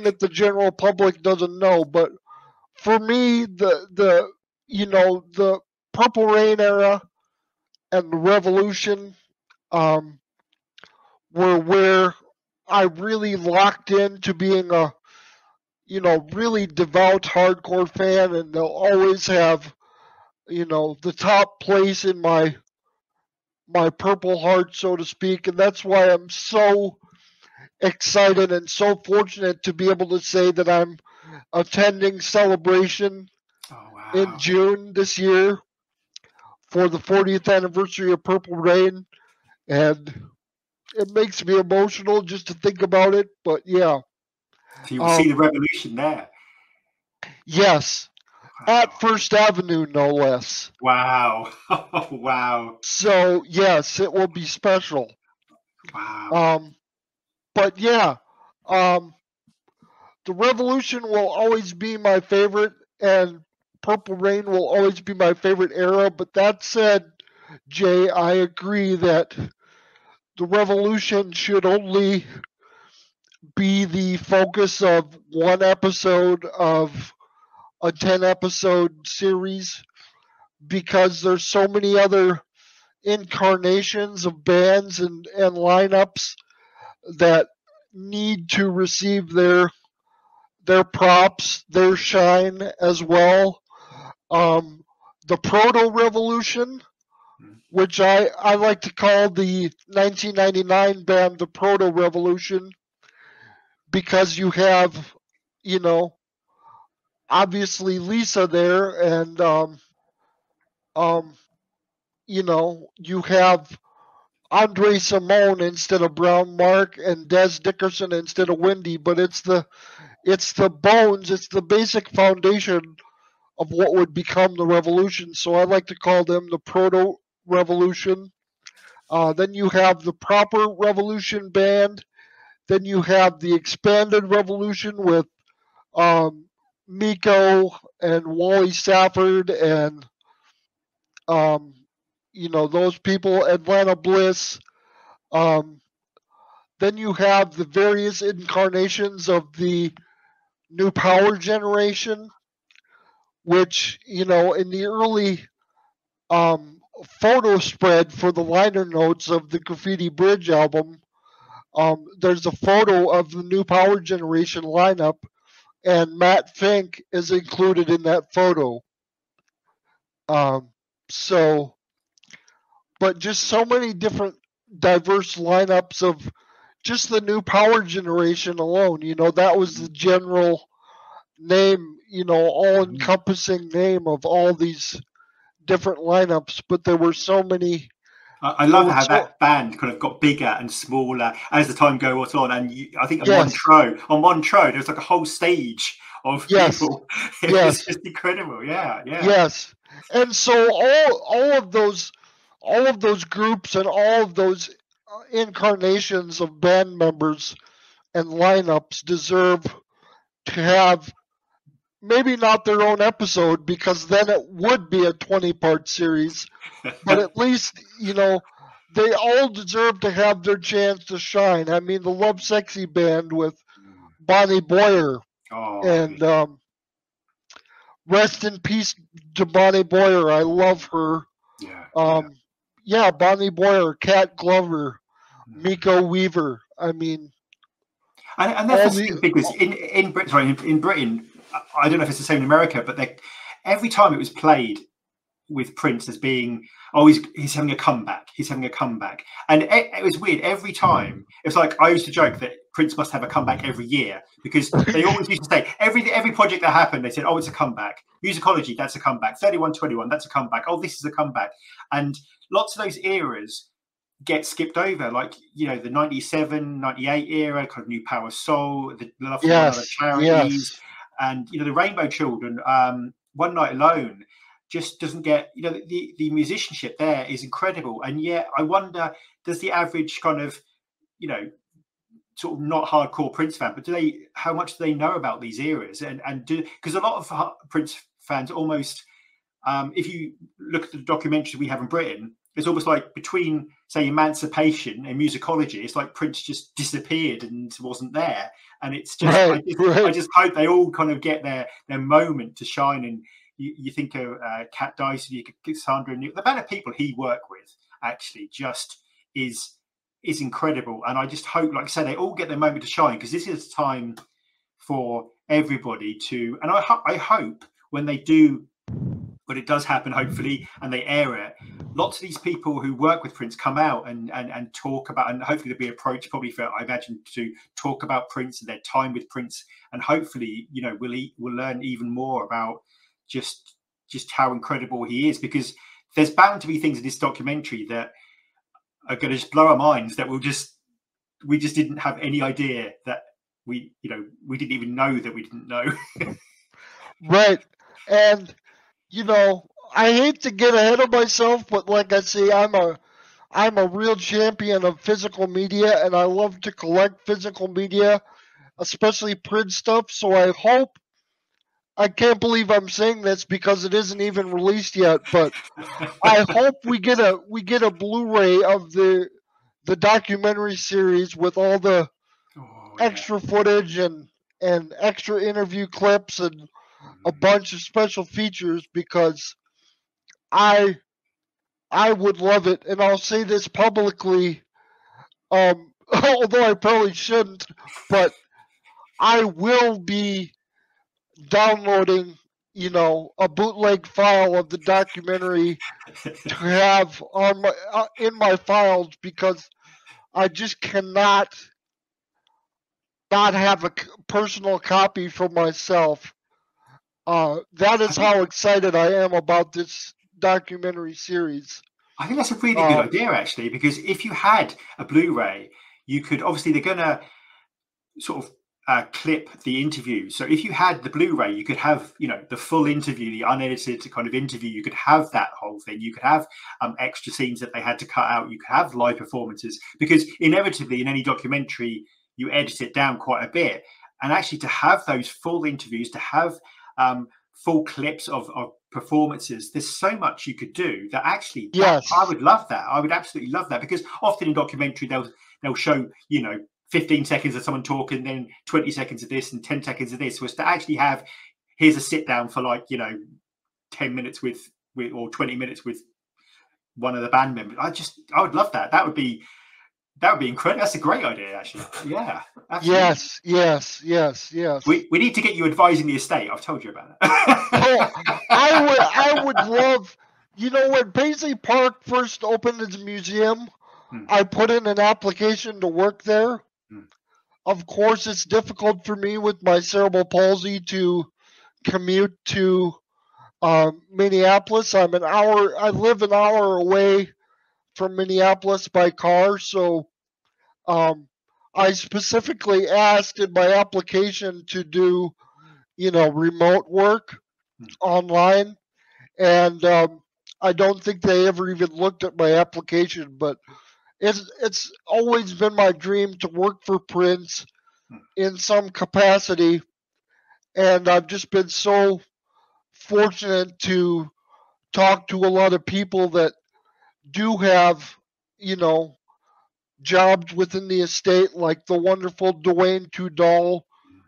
that the general public doesn't know. But for me, the Purple Rain era and the Revolution were where I really locked into being a really devout hardcore fan, and they'll always have the top place in my Purple Heart, so to speak, and that's why I'm so excited and so fortunate to be able to say that I'm attending Celebration Oh in wow. June this year for the 40th anniversary of Purple Rain, and it makes me emotional just to think about it. But yeah, So you will see the um, revolution there. yes, at Wow. First Avenue, no less. Wow. Wow. So yes, it will be special. Wow. Um, but yeah, um, the Revolution will always be my favorite, and Purple Rain will always be my favorite era. But that said, Jay, I agree that the Revolution should only be the focus of one episode of a 10 episode series because there's so many other incarnations of bands and lineups that need to receive their props, their shine as well. Um, the Proto Revolution, which I like to call the 1999 band the Proto Revolution, because you have, you know, obviously Lisa there, and um, you have Andre Simone instead of Brown Mark and Des Dickerson instead of Wendy, but it's the bones, it's the basic foundation of what would become the revolution. So I like to call them the proto revolution. Then you have the proper revolution band. Then you have the expanded revolution with um, Miko and Wally Safford and um, those people, Atlanta Bliss. Um, then you have the various incarnations of the new power generation, which in the early photo spread for the liner notes of the Graffiti Bridge album, there's a photo of the new power generation lineup, and Matt Fink is included in that photo. Um, so, but just so many different diverse lineups of just the new power generation alone. That was the general name, all encompassing name of all these different lineups, but there were so many. I There love were how so that band kind of got bigger and smaller as the time goes on. And I think yes, on Montreux, there was like a whole stage of yes, people. It was yes, just incredible. Yeah, yeah. yes, and so all of those groups and all of those incarnations of band members and lineups deserve to have maybe not their own episode because then it would be a 20-part series, but at least they all deserve to have their chance to shine. I mean, the Love Sexy band with Bonnie Boyer, Oh, and rest in peace to Bonnie Boyer. I love her. yeah, yeah. Um, yeah, Bonnie Boyer, Cat Glover, Miko Weaver. I mean, And that's all the fascinating because in Britain, sorry, in Britain, I don't know if it's the same in America, but every time it was played with Prince as being, oh, he's having a comeback. He's having a comeback. And it was weird. Every time, it's like I used to joke that Prince must have a comeback every year because they always used to say every project that happened, they said, oh, it's a comeback. Musicology, that's a comeback. 3121, that's a comeback. Oh, this is a comeback. And lots of those eras get skipped over, like the 97, 98 era, kind of New Power Soul, the Love for One Another yes, charities, yes, and the Rainbow Children. One Night Alone just doesn't get, the musicianship there is incredible, and yet I wonder, does the average kind of sort of not hardcore Prince fan, but how much do they know about these eras, and because a lot of Prince fans almost, if you look at the documentaries we have in Britain, it's almost like between, say, Emancipation and Musicology, it's like Prince just disappeared and wasn't there. And it's just, right, I right. just hope they all kind of get their moment to shine. And you think of Cat Dyson, Cassandra, the amount of people he worked with actually just is incredible. And I just hope, like I said, they all get their moment to shine, because this is a time for everybody to, and I hope when they do but it does happen, hopefully, and they air it. Lots of these people who work with Prince come out and talk about, and hopefully they'll be approached probably for, I imagine, to talk about Prince and their time with Prince, and hopefully, you know, we'll learn even more about just how incredible he is, because there's bound to be things in this documentary that are going to just blow our minds, that we just didn't have any idea, that we didn't even know that we didn't know. Right. And you know, I hate to get ahead of myself, but like I say, I'm a real champion of physical media, and I love to collect physical media, especially print stuff. So I can't believe I'm saying this because it isn't even released yet, but I hope we get a Blu-ray of the documentary series with all the extra footage and extra interview clips and a bunch of special features, because I would love it. And I'll say this publicly, although I probably shouldn't, but I will be downloading, you know, a bootleg file of the documentary to have on my in my files, because I just cannot not have a personal copy for myself. That is how excited I am about this documentary series. I think that's a really good idea, actually, because if you had a Blu-ray, you could, obviously they're going to sort of clip the interview. So if you had the Blu-ray, you could have, you know, the full interview, the unedited kind of interview. You could have that whole thing. You could have extra scenes that they had to cut out. You could have live performances, because inevitably in any documentary, you edit it down quite a bit. And actually to have those full interviews, to have full clips of performances, there's so much you could do that actually, yes, I would love that. I would absolutely love that, because often in documentary, they'll show, you know, 15 seconds of someone talking, then 20 seconds of this and 10 seconds of this. Was to actually have, here's a sit down for like, you know, 10 minutes with or 20 minutes with one of the band members. I would love that. That would be incredible. That's a great idea, actually. Yeah. Absolutely. Yes. We need to get you advising the estate. I've told you about it. I would love, you know, when Paisley Park first opened its museum, I put in an application to work there. Of course, it's difficult for me with my cerebral palsy to commute to Minneapolis. I live an hour away from Minneapolis by car, so I specifically asked in my application to do, you know, remote work online, and I don't think they ever even looked at my application, but it's always been my dream to work for Prince in some capacity, and I've just been so fortunate to talk to a lot of people that do have, you know, jobs within the estate, like the wonderful Dwayne Tudall,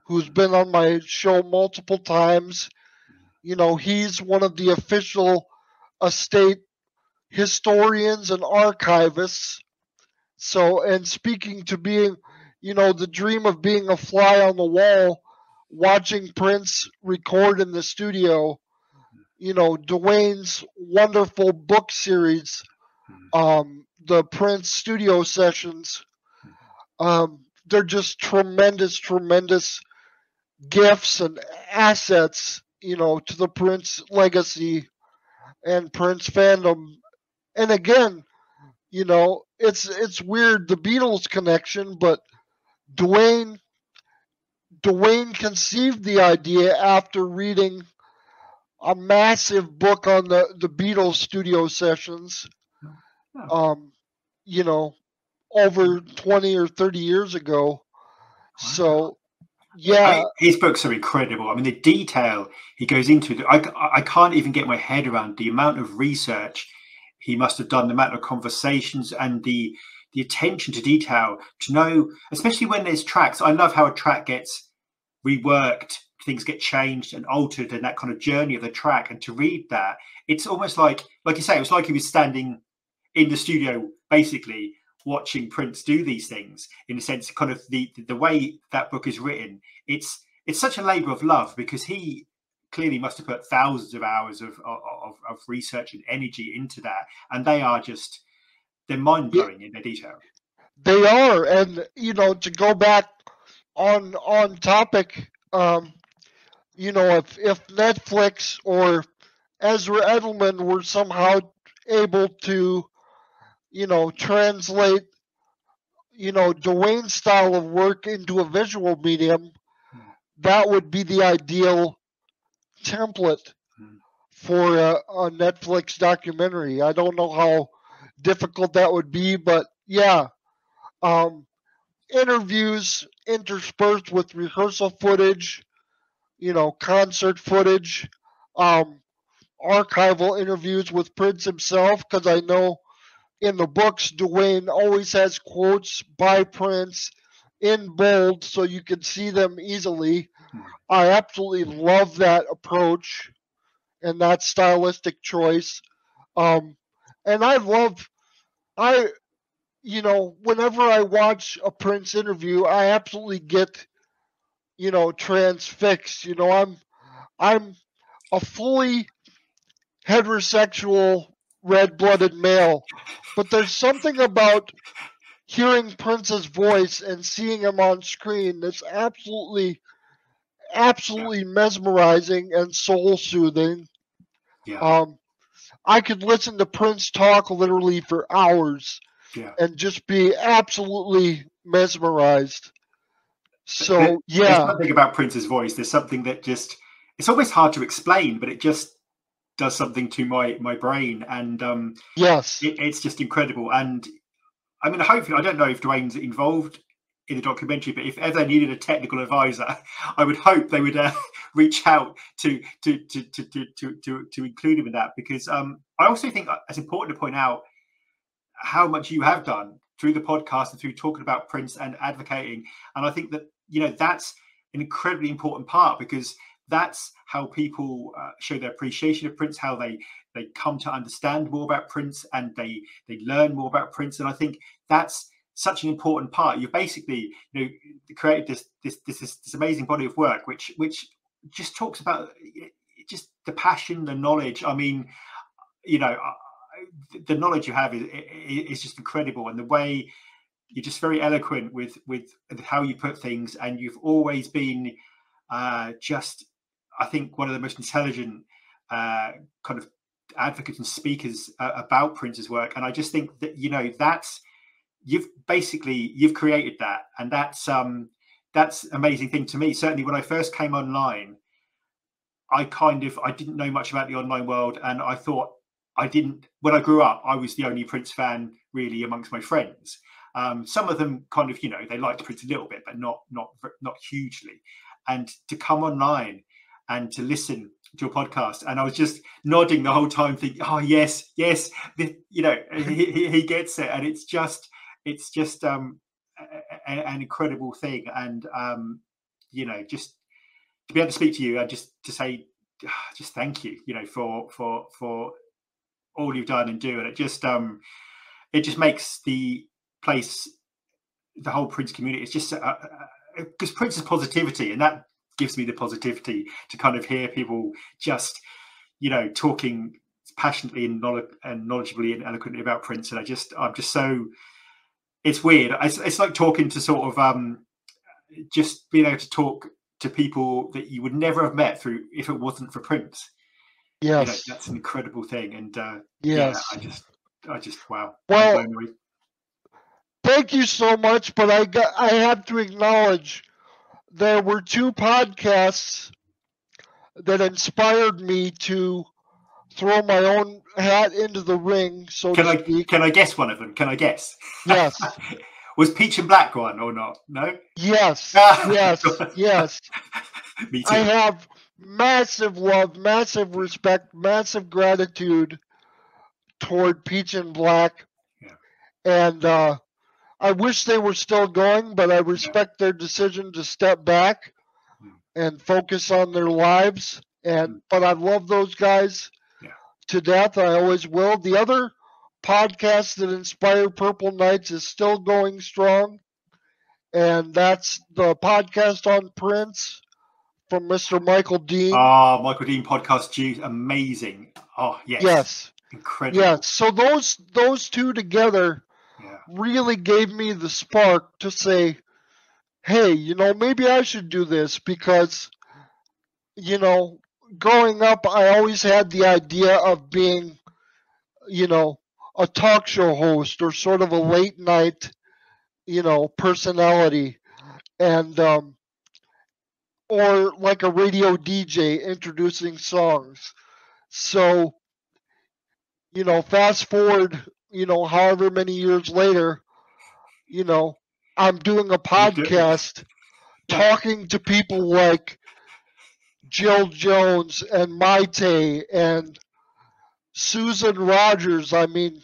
who's been on my show multiple times. You know, he's one of the official estate historians and archivists. So, and speaking to being, you know, the dream of being a fly on the wall, watching Prince record in the studio, you know, Dwayne's wonderful book series, the Prince studio sessions, they're just tremendous gifts and assets, you know, to the Prince legacy and Prince fandom. And again, you know, it's weird, the Beatles connection, but Dwayne conceived the idea after reading a massive book on the Beatles studio sessions, you know, over 20 or 30 years ago. So, yeah. His books are incredible. I mean, the detail he goes into, I can't even get my head around the amount of research he must have done, the amount of conversations and the attention to detail to know, especially when there's tracks. I love how a track gets reworked, things get changed and altered, and that kind of journey of the track. And to read that, it's almost like you say, it was like he was standing in the studio, basically watching Prince do these things. In a sense, kind of the way that book is written, it's such a labor of love, because he clearly must have put thousands of hours of research and energy into that, and they're mind-blowing in their detail. They are, and to go back on topic, if Netflix or Ezra Edelman were somehow able to, translate, Dwayne's style of work into a visual medium, that would be the ideal template for a Netflix documentary. I don't know how difficult that would be, but yeah, interviews interspersed with rehearsal footage, concert footage, archival interviews with Prince himself, because I know in the books Dwayne always has quotes by Prince in bold so you can see them easily. I absolutely love that approach and that stylistic choice. And whenever I watch a Prince interview, I absolutely get, transfixed. I'm a fully heterosexual red-blooded male, but there's something about hearing Prince's voice and seeing him on screen that's absolutely mesmerizing and soul-soothing. Yeah. I could listen to Prince talk literally for hours and just be absolutely mesmerized. So, there's something about Prince's voice. There's something that it's almost hard to explain, but it just does something to my brain. And yes, it's just incredible. And I mean, hopefully, I don't know if Dwayne's involved in the documentary, but if ever they needed a technical advisor, I would hope they would reach out to include him in that, because I also think it's important to point out how much you have done through the podcast and through talking about Prince and advocating. And I think that that's an incredibly important part, because that's how people show their appreciation of Prince, how they come to understand more about Prince, and they learn more about Prince. And I think that's such an important part. You basically created this amazing body of work which just talks about just the passion, the knowledge. I mean, the knowledge you have is just incredible, and the way you're just very eloquent with how you put things, and you've always been just, I think, one of the most intelligent kind of advocates and speakers about Prince's work. And I just think that that's you've created that, and that's an amazing thing to me. Certainly when I first came online, I didn't know much about the online world, and I thought when I grew up, I was the only Prince fan really amongst my friends. Some of them kind of, they liked Prince a little bit, but not hugely. And to come online and to listen to your podcast, and I was just nodding the whole time, thinking, "Oh yes, he gets it," and it's just an incredible thing. And just to be able to speak to you and just to say, just thank you, for all you've done and do, and it just makes the place, the whole Prince community, it's just because Prince's positivity, and that gives me the positivity to kind of hear people just talking passionately and knowledgeably and eloquently about Prince. And I'm just so, it's weird. It's like talking to sort of just being able to talk to people that you would never have met through if it wasn't for Prince. Yes, that's an incredible thing. And yes, I just wow. Well, thank you so much, but I have to acknowledge there were two podcasts that inspired me to throw my own hat into the ring, so to speak. Can I guess one of them? Can I guess? Yes. Was Peach and Black one or not? No? Yes. Yes. Me too. I have massive love, massive respect, massive gratitude toward Peach and Black. Yeah. And I wish they were still going, but I respect their decision to step back and focus on their lives. But I love those guys to death. I always will. The other podcast that inspired Purple Nights is still going strong, and that's the podcast on Prince, from Mr. Michael Dean. Michael Dean podcast, amazing. Oh, Yes. Incredible. Yeah. So those two together really gave me the spark to say, hey, maybe I should do this because, growing up, I always had the idea of being, a talk show host or sort of a late night, personality, and or like a radio DJ introducing songs. So, fast forward, however many years later, I'm doing a podcast talking to people like Jill Jones and Maite and Susan Rogers. I mean,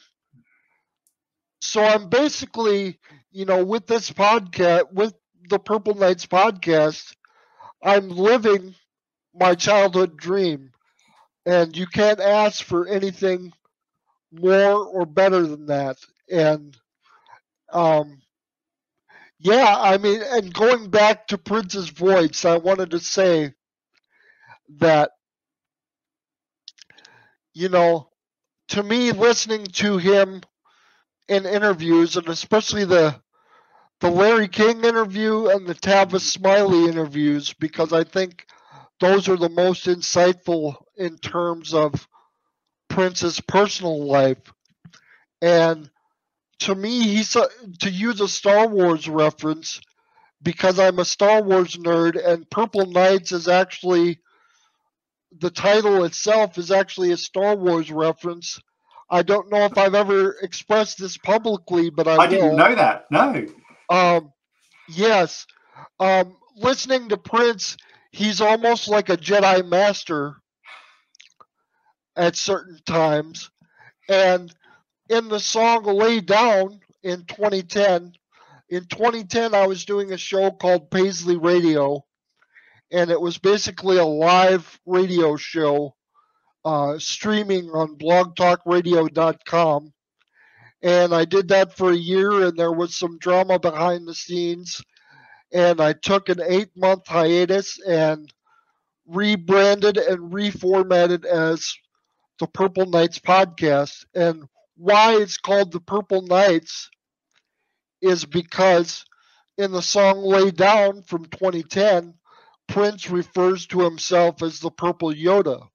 so I'm basically, with this podcast, with the Purple Knights podcast, I'm living my childhood dream. And you can't ask for anything more or better than that. And, yeah, I mean, and going back to Prince's voice, I wanted to say that, to me, listening to him in interviews, and especially the Larry King interview and the Tavis Smiley interviews, because I think those are the most insightful in terms of Prince's personal life. And to me, to use a Star Wars reference, because I'm a Star Wars nerd, and Purple Knights is actually, the title itself is actually a Star Wars reference. I don't know if I've ever expressed this publicly, but I will. Didn't know that. No. Yes. Listening to Prince, he's almost like a Jedi Master at certain times. And in the song Lay Down in 2010, I was doing a show called Paisley Radio, and it was basically a live radio show streaming on blogtalkradio.com. And I did that for a year, and there was some drama behind the scenes. And I took an 8-month hiatus and rebranded and reformatted as the Purple Knights podcast. And why it's called the Purple Knights is because in the song Lay Down from 2010, Prince refers to himself as the Purple Yoda.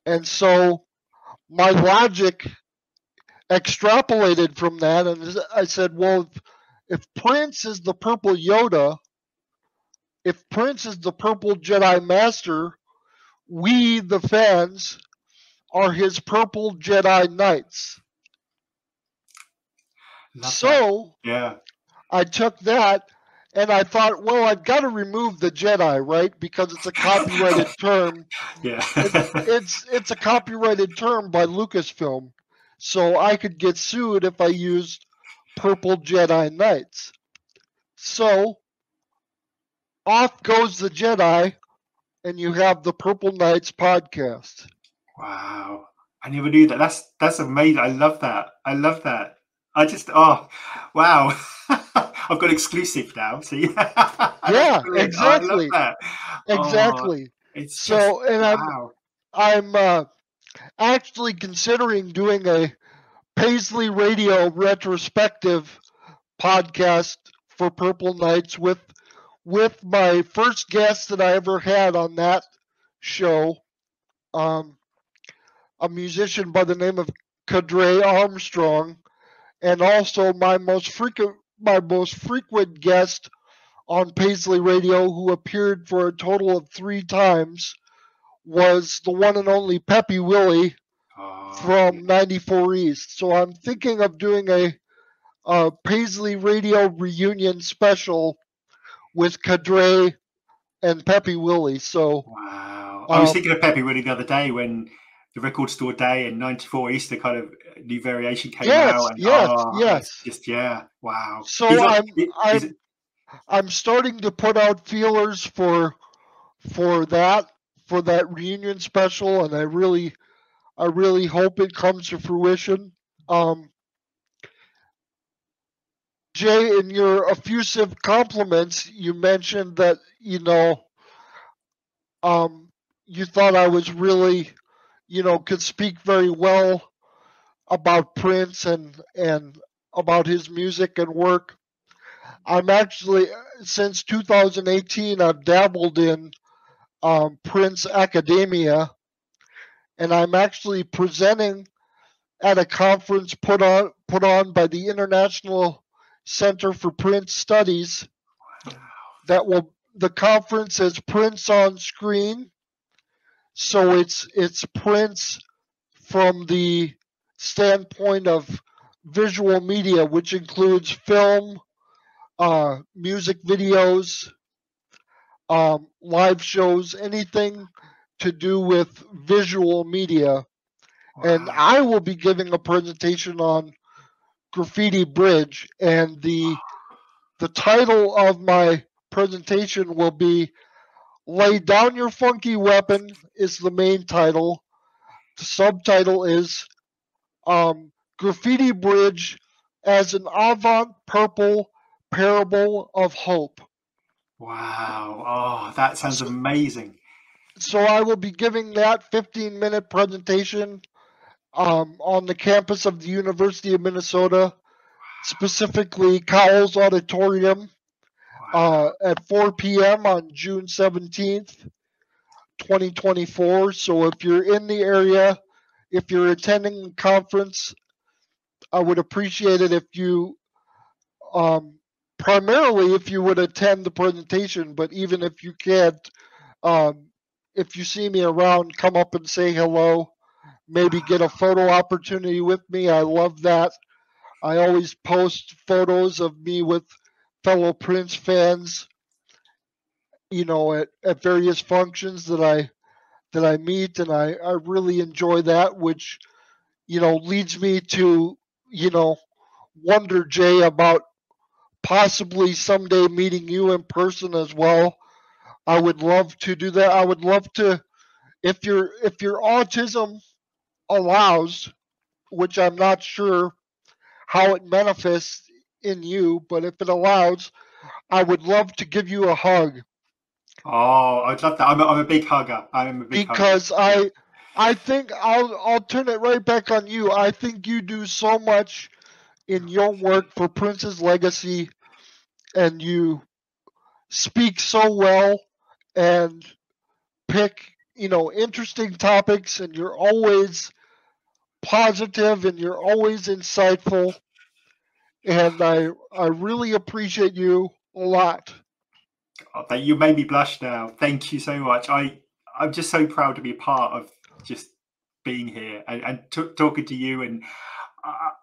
And so my logic extrapolated from that, and I said, well, if Prince is the Purple Yoda, if Prince is the Purple Jedi Master, we, the fans, are his Purple Jedi Knights. Yeah. I took that and I thought, well, I've got to remove the Jedi, right? Because it's a copyrighted term. Yeah. It's a copyrighted term by Lucasfilm. So I could get sued if I used Purple Jedi Knights. So off goes the Jedi, and you have the Purple Knights podcast. Wow. I never knew that. That's amazing. I love that. I just, wow. I've got exclusive now. See? Yeah, exactly. I love that. Exactly. It's so, just, and wow. I'm actually considering doing a Paisley Radio retrospective podcast for Purple Knights with my first guest that I ever had on that show, a musician by the name of Kadre Armstrong, and also my most frequent guest on Paisley Radio, who appeared for a total of 3 times, was the one and only Peppy Willie from 94 East. So I'm thinking of doing a Paisley Radio reunion special with Kadre and Peppy Willie. So wow. I was thinking of Peppy Willie the other day when the Record Store Day and 94 East, the kind of new variation came out. And, yes. Just, yeah, wow. So I'm starting to put out feelers for that reunion special, and I really hope it comes to fruition. Jay, in your effusive compliments, you mentioned that you thought I was really, could speak very well about Prince and about his music and work. I'm actually, since 2018, I've dabbled in Prince academia, and I'm actually presenting at a conference put on by the International Center for Prince Studies. The conference is Prince on Screen, so it's Prince from the standpoint of visual media, which includes film, music videos, live shows, anything to do with visual media. And I will be giving a presentation on Graffiti Bridge, and the title of my presentation will be "Lay Down Your Funky Weapon" is the main title. The subtitle is Graffiti Bridge as an Avant-Purple Parable of Hope. Wow. Oh, that sounds amazing. So I will be giving that 15-minute presentation on the campus of the University of Minnesota, specifically Cowles Auditorium, at 4 p.m. on June 17th, 2024. So if you're in the area, if you're attending the conference, I would appreciate it if you, primarily if you would attend the presentation, but even if you can't, if you see me around, come up and say hello. Maybe get a photo opportunity with me. I love that. I always post photos of me with fellow Prince fans, at various functions that I meet, and I really enjoy that, which, leads me to, wonder, Jay, about possibly someday meeting you in person as well. I would love to do that. I would love to, if your autism allows, which I'm not sure how it manifests in you, but if it allows, I would love to give you a hug. Oh, I'd love that. I'm a big hugger. Because I think I'll turn it right back on you. I think you do so much in your work for Prince's legacy, and you speak so well and pick, interesting topics, and you're always positive and you're always insightful, and I really appreciate you a lot. Oh, you made me blush now. Thank you so much. I'm just so proud to be a part of just being here and talking to you. And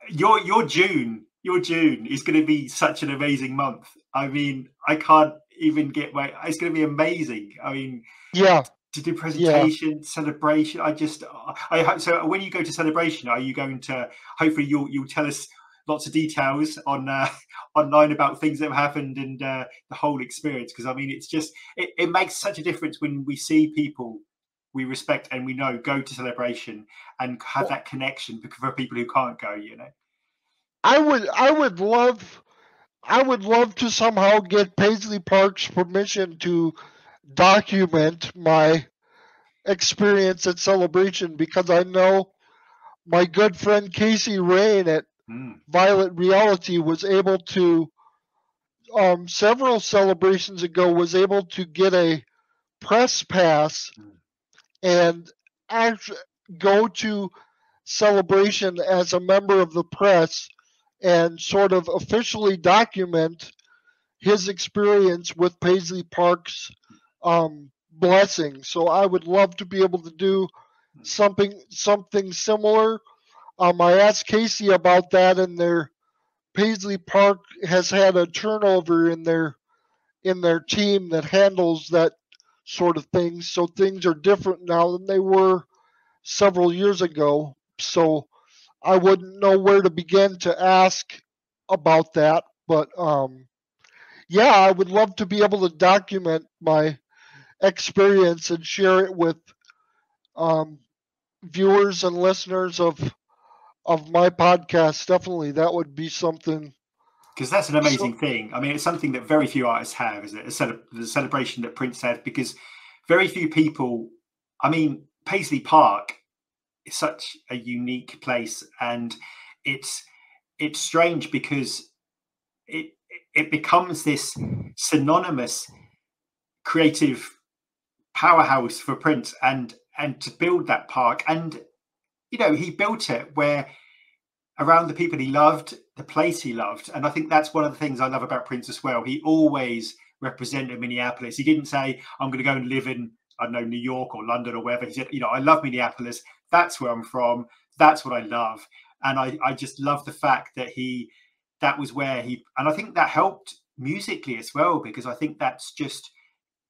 your June is going to be such an amazing month. I mean, I can't even get it's going to be amazing. I mean, yeah. To do presentation, celebration. I hope so. When you go to celebration, are you going to? Hopefully, you'll tell us lots of details on online about things that have happened and the whole experience. Because I mean, it's just it makes such a difference when we see people we respect and we know go to celebration and have that connection for people who can't go. I would love to somehow get Paisley Park's permission to document my experience at Celebration, because I know my good friend Casey Rain at Violet Reality was able to, several celebrations ago, was able to get a press pass and actually go to Celebration as a member of the press and sort of officially document his experience with Paisley Park's blessing. So I would love to be able to do something similar. I asked Casey about that, and their Paisley Park has had a turnover in their team that handles that sort of thing. So things are different now than they were several years ago. So I wouldn't know where to begin to ask about that, but yeah, I would love to be able to document my experience and share it with viewers and listeners of my podcast. Definitely, that would be something. Because that's an amazing thing. I mean, it's something that very few artists have, is it? The celebration that Prince had. Because very few people. I mean, Paisley Park is such a unique place, and it's strange because it becomes this synonymous creative powerhouse for Prince, and to build that park, and he built it where around the people he loved, the place he loved. And I think that's one of the things I love about Prince as well. He always represented Minneapolis. He didn't say, I'm going to go and live in, I don't know, New York or London or wherever. He said, I love Minneapolis. That's where I'm from. That's what I love. And I just love the fact that that was where and I think that helped musically as well, because I think that's just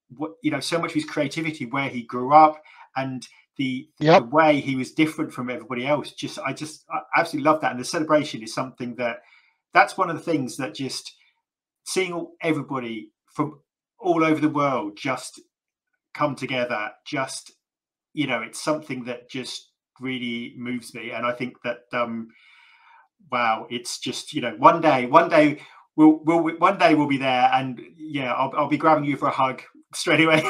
what, so much of his creativity, where he grew up, and the way he was different from everybody else. I absolutely love that. And the celebration is something that's one of the things that just seeing everybody from all over the world just come together, it's something that just really moves me. And I think that, wow, it's just, one day we'll be there, and I'll be grabbing you for a hug straight away.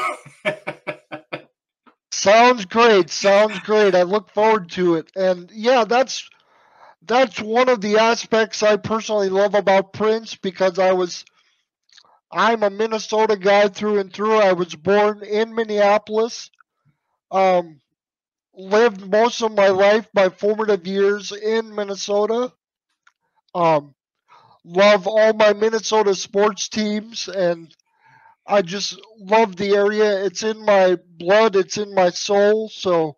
Sounds great. I look forward to it. And yeah, that's one of the aspects I personally love about Prince, because I'm a Minnesota guy through and through. I was born in Minneapolis. Lived most of my life, my formative years, in Minnesota. Love all my Minnesota sports teams, and I just love the area. It's in my blood. It's in my soul. So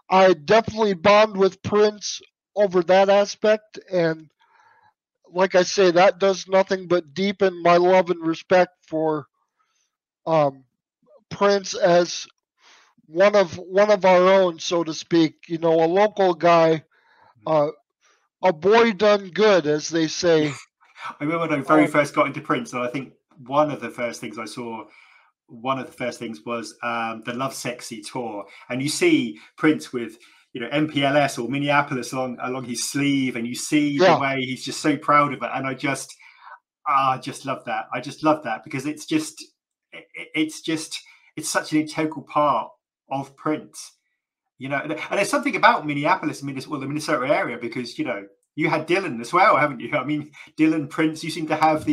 I definitely bond with Prince over that aspect. And like I say, that does nothing but deepen my love and respect for Prince as one of our own, so to speak. A local guy, a boy done good, as they say. I remember when I very first got into Prince, and I think one of the first things was the Love Sexy tour, and you see Prince with MPLS or Minneapolis along his sleeve, and you see the way he's just so proud of it. And I just love that. I just love that, because it's such an integral part of Prince, and there's something about Minneapolis, the Minnesota area, because you had Dylan as well, haven't you? I mean, Dylan, Prince, you seem to have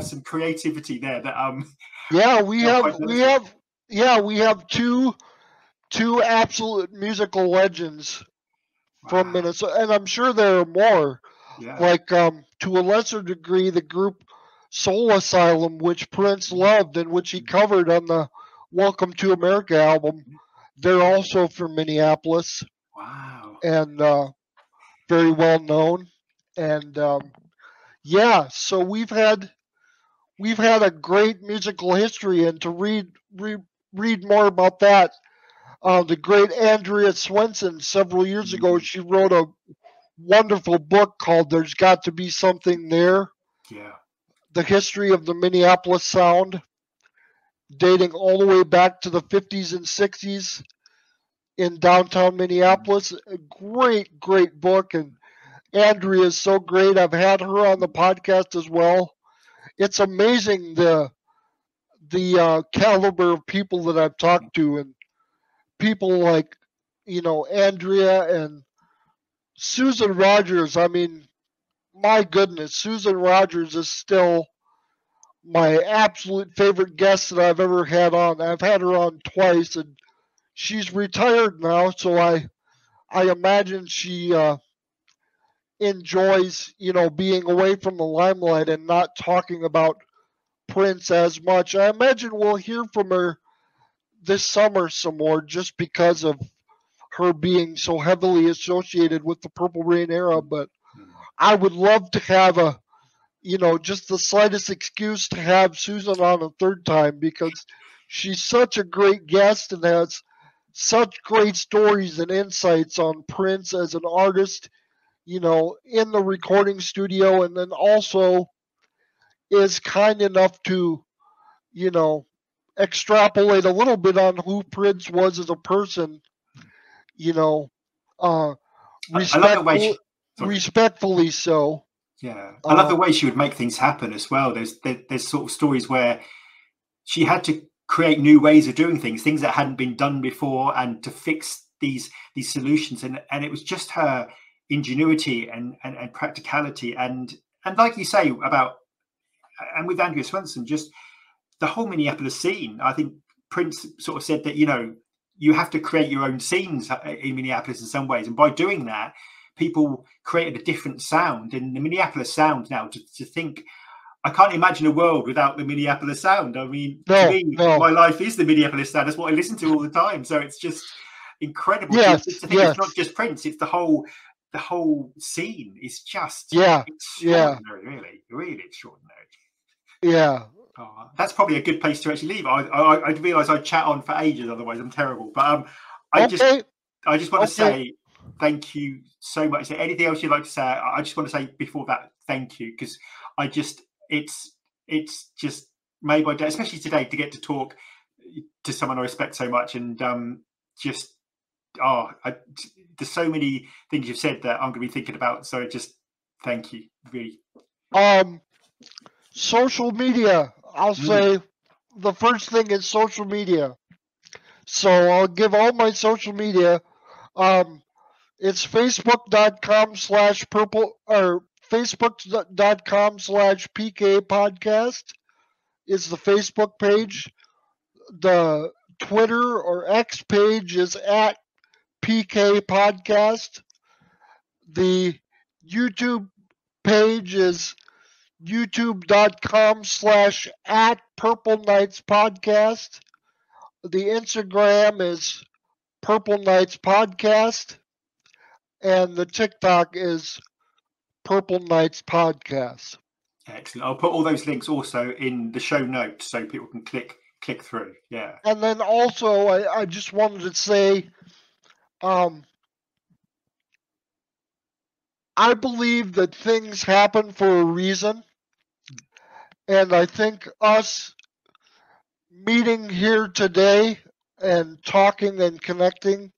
some creativity there that we have two absolute musical legends from Minnesota, and I'm sure there are more. Like to a lesser degree, the group Soul Asylum, which Prince loved and which he covered on the Welcome to America album. They're also from Minneapolis. Wow. And very well known. And so we've had a great musical history. And to read more about that, the great Andrea Swenson, several years ago, she wrote a wonderful book called There's Got to Be Something There. Yeah. The history of the Minneapolis sound, dating all the way back to the 50s and 60s in downtown Minneapolis. A great, great book. And Andrea is so great. I've had her on the podcast as well. It's amazing the caliber of people that I've talked to, and people like, Andrea and Susan Rogers. I mean, my goodness, Susan Rogers is still my absolute favorite guest that I've ever had on. I've had her on twice, and she's retired now, so I imagine she enjoys, being away from the limelight and not talking about Prince as much. I imagine we'll hear from her this summer some more, just because of her being so heavily associated with the Purple Rain era. But I would love to have just the slightest excuse to have Susan on a third time, because she's such a great guest and has such great stories and insights on Prince as an artist, in the recording studio, and then also is kind enough to, extrapolate a little bit on who Prince was as a person, respectfully so. Yeah, I love the way she would make things happen as well. There's sort of stories where she had to create new ways of doing things that hadn't been done before, and to fix these solutions. And it was just her ingenuity and practicality, and like you say about, and with Andrea Swenson, just the whole Minneapolis scene. I think Prince sort of said that, you know, you have to create your own scenes in Minneapolis in some ways, and by doing that, people created a different sound. And the Minneapolis sound now, to think, I can't imagine a world without the Minneapolis sound. I mean, to me, my life is the Minneapolis sound. That's what I listen to all the time. So it's just incredible. Yes, to think it's not just Prince; it's the whole scene is just extraordinary, really extraordinary. Yeah. Oh, that's probably a good place to actually leave. I realise I chat on for ages, otherwise I'm terrible. But I just want to say thank you so much. Is there anything else you'd like to say? I just want to say before that, thank you, because it's just made my day, especially today, to get to talk to someone I respect so much, and there's so many things you've said that I'm going to be thinking about. So just thank you, really. Social media. I'll say the first thing is social media. So I'll give all my social media. It's facebook.com/purple or facebook.com/PK podcast is the Facebook page. The Twitter or X page is at PK podcast. The YouTube page is youtube.com/@Purple Nights Podcast. The Instagram is Purple Nights Podcast. And the TikTok is Purple Nights Podcast. Excellent. I'll put all those links also in the show notes so people can click through. Yeah. And then also, I just wanted to say, I believe that things happen for a reason. And I think us meeting here today and talking and connecting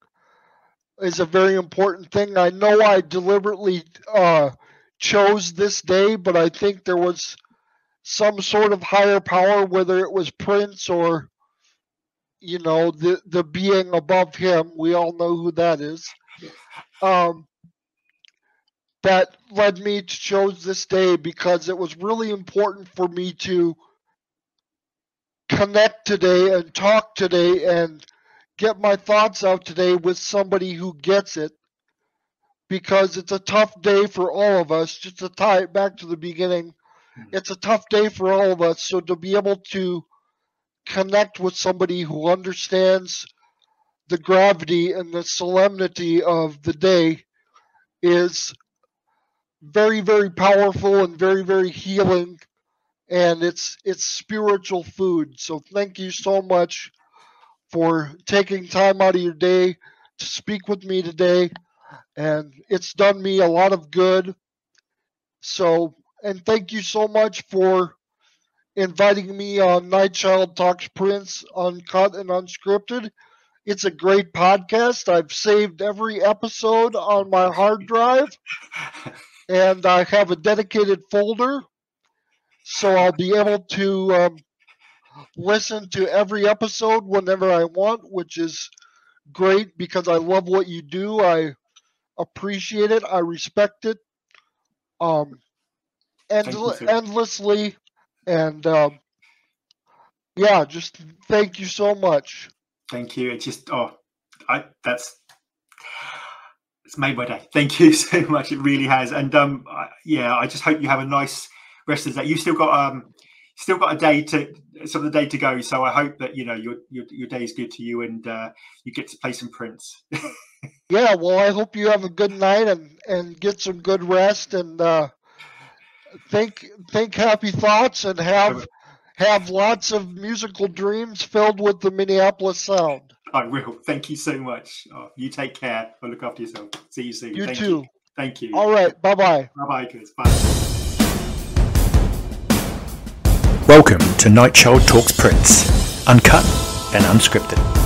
is a very important thing. I know I deliberately chose this day, but I think there was some sort of higher power, whether it was Prince or, you know, the being above him. We all know who that is. That led me to choose this day because it was really important for me to connect today and talk today and get my thoughts out today with somebody who gets it, because it's a tough day for all of us. Just to tie it back to the beginning, it's a tough day for all of us. So to be able to connect with somebody who understands the gravity and the solemnity of the day is very, very powerful and very, very healing, and it's spiritual food. So thank you so much for taking time out of your day to speak with me today, and it's done me a lot of good. So, and thank you so much for inviting me on Nightchild Talks Prince, Uncut and Unscripted. It's a great podcast. I've saved every episode on my hard drive, and I have a dedicated folder, so I'll be able to listen to every episode whenever I want, which is great because I love what you do. I appreciate it. I respect it endlessly. And yeah, just thank you so much. Thank you. It's just it's made my day. Thank you so much. It really has. And I just hope you have a nice rest of the day. You've still got a day to go. So I hope that, you know, your day is good to you, and you get to play some Prince. Yeah, well, I hope you have a good night and get some good rest, and think happy thoughts, and have lots of musical dreams filled with the Minneapolis sound. I will. Thank you so much. You take care. I'll look after yourself. See you soon. You too. Thank you. All right. Bye-bye. Bye-bye, kids. Bye. Welcome to Nightchild Talks Prince, Uncut and Unscripted.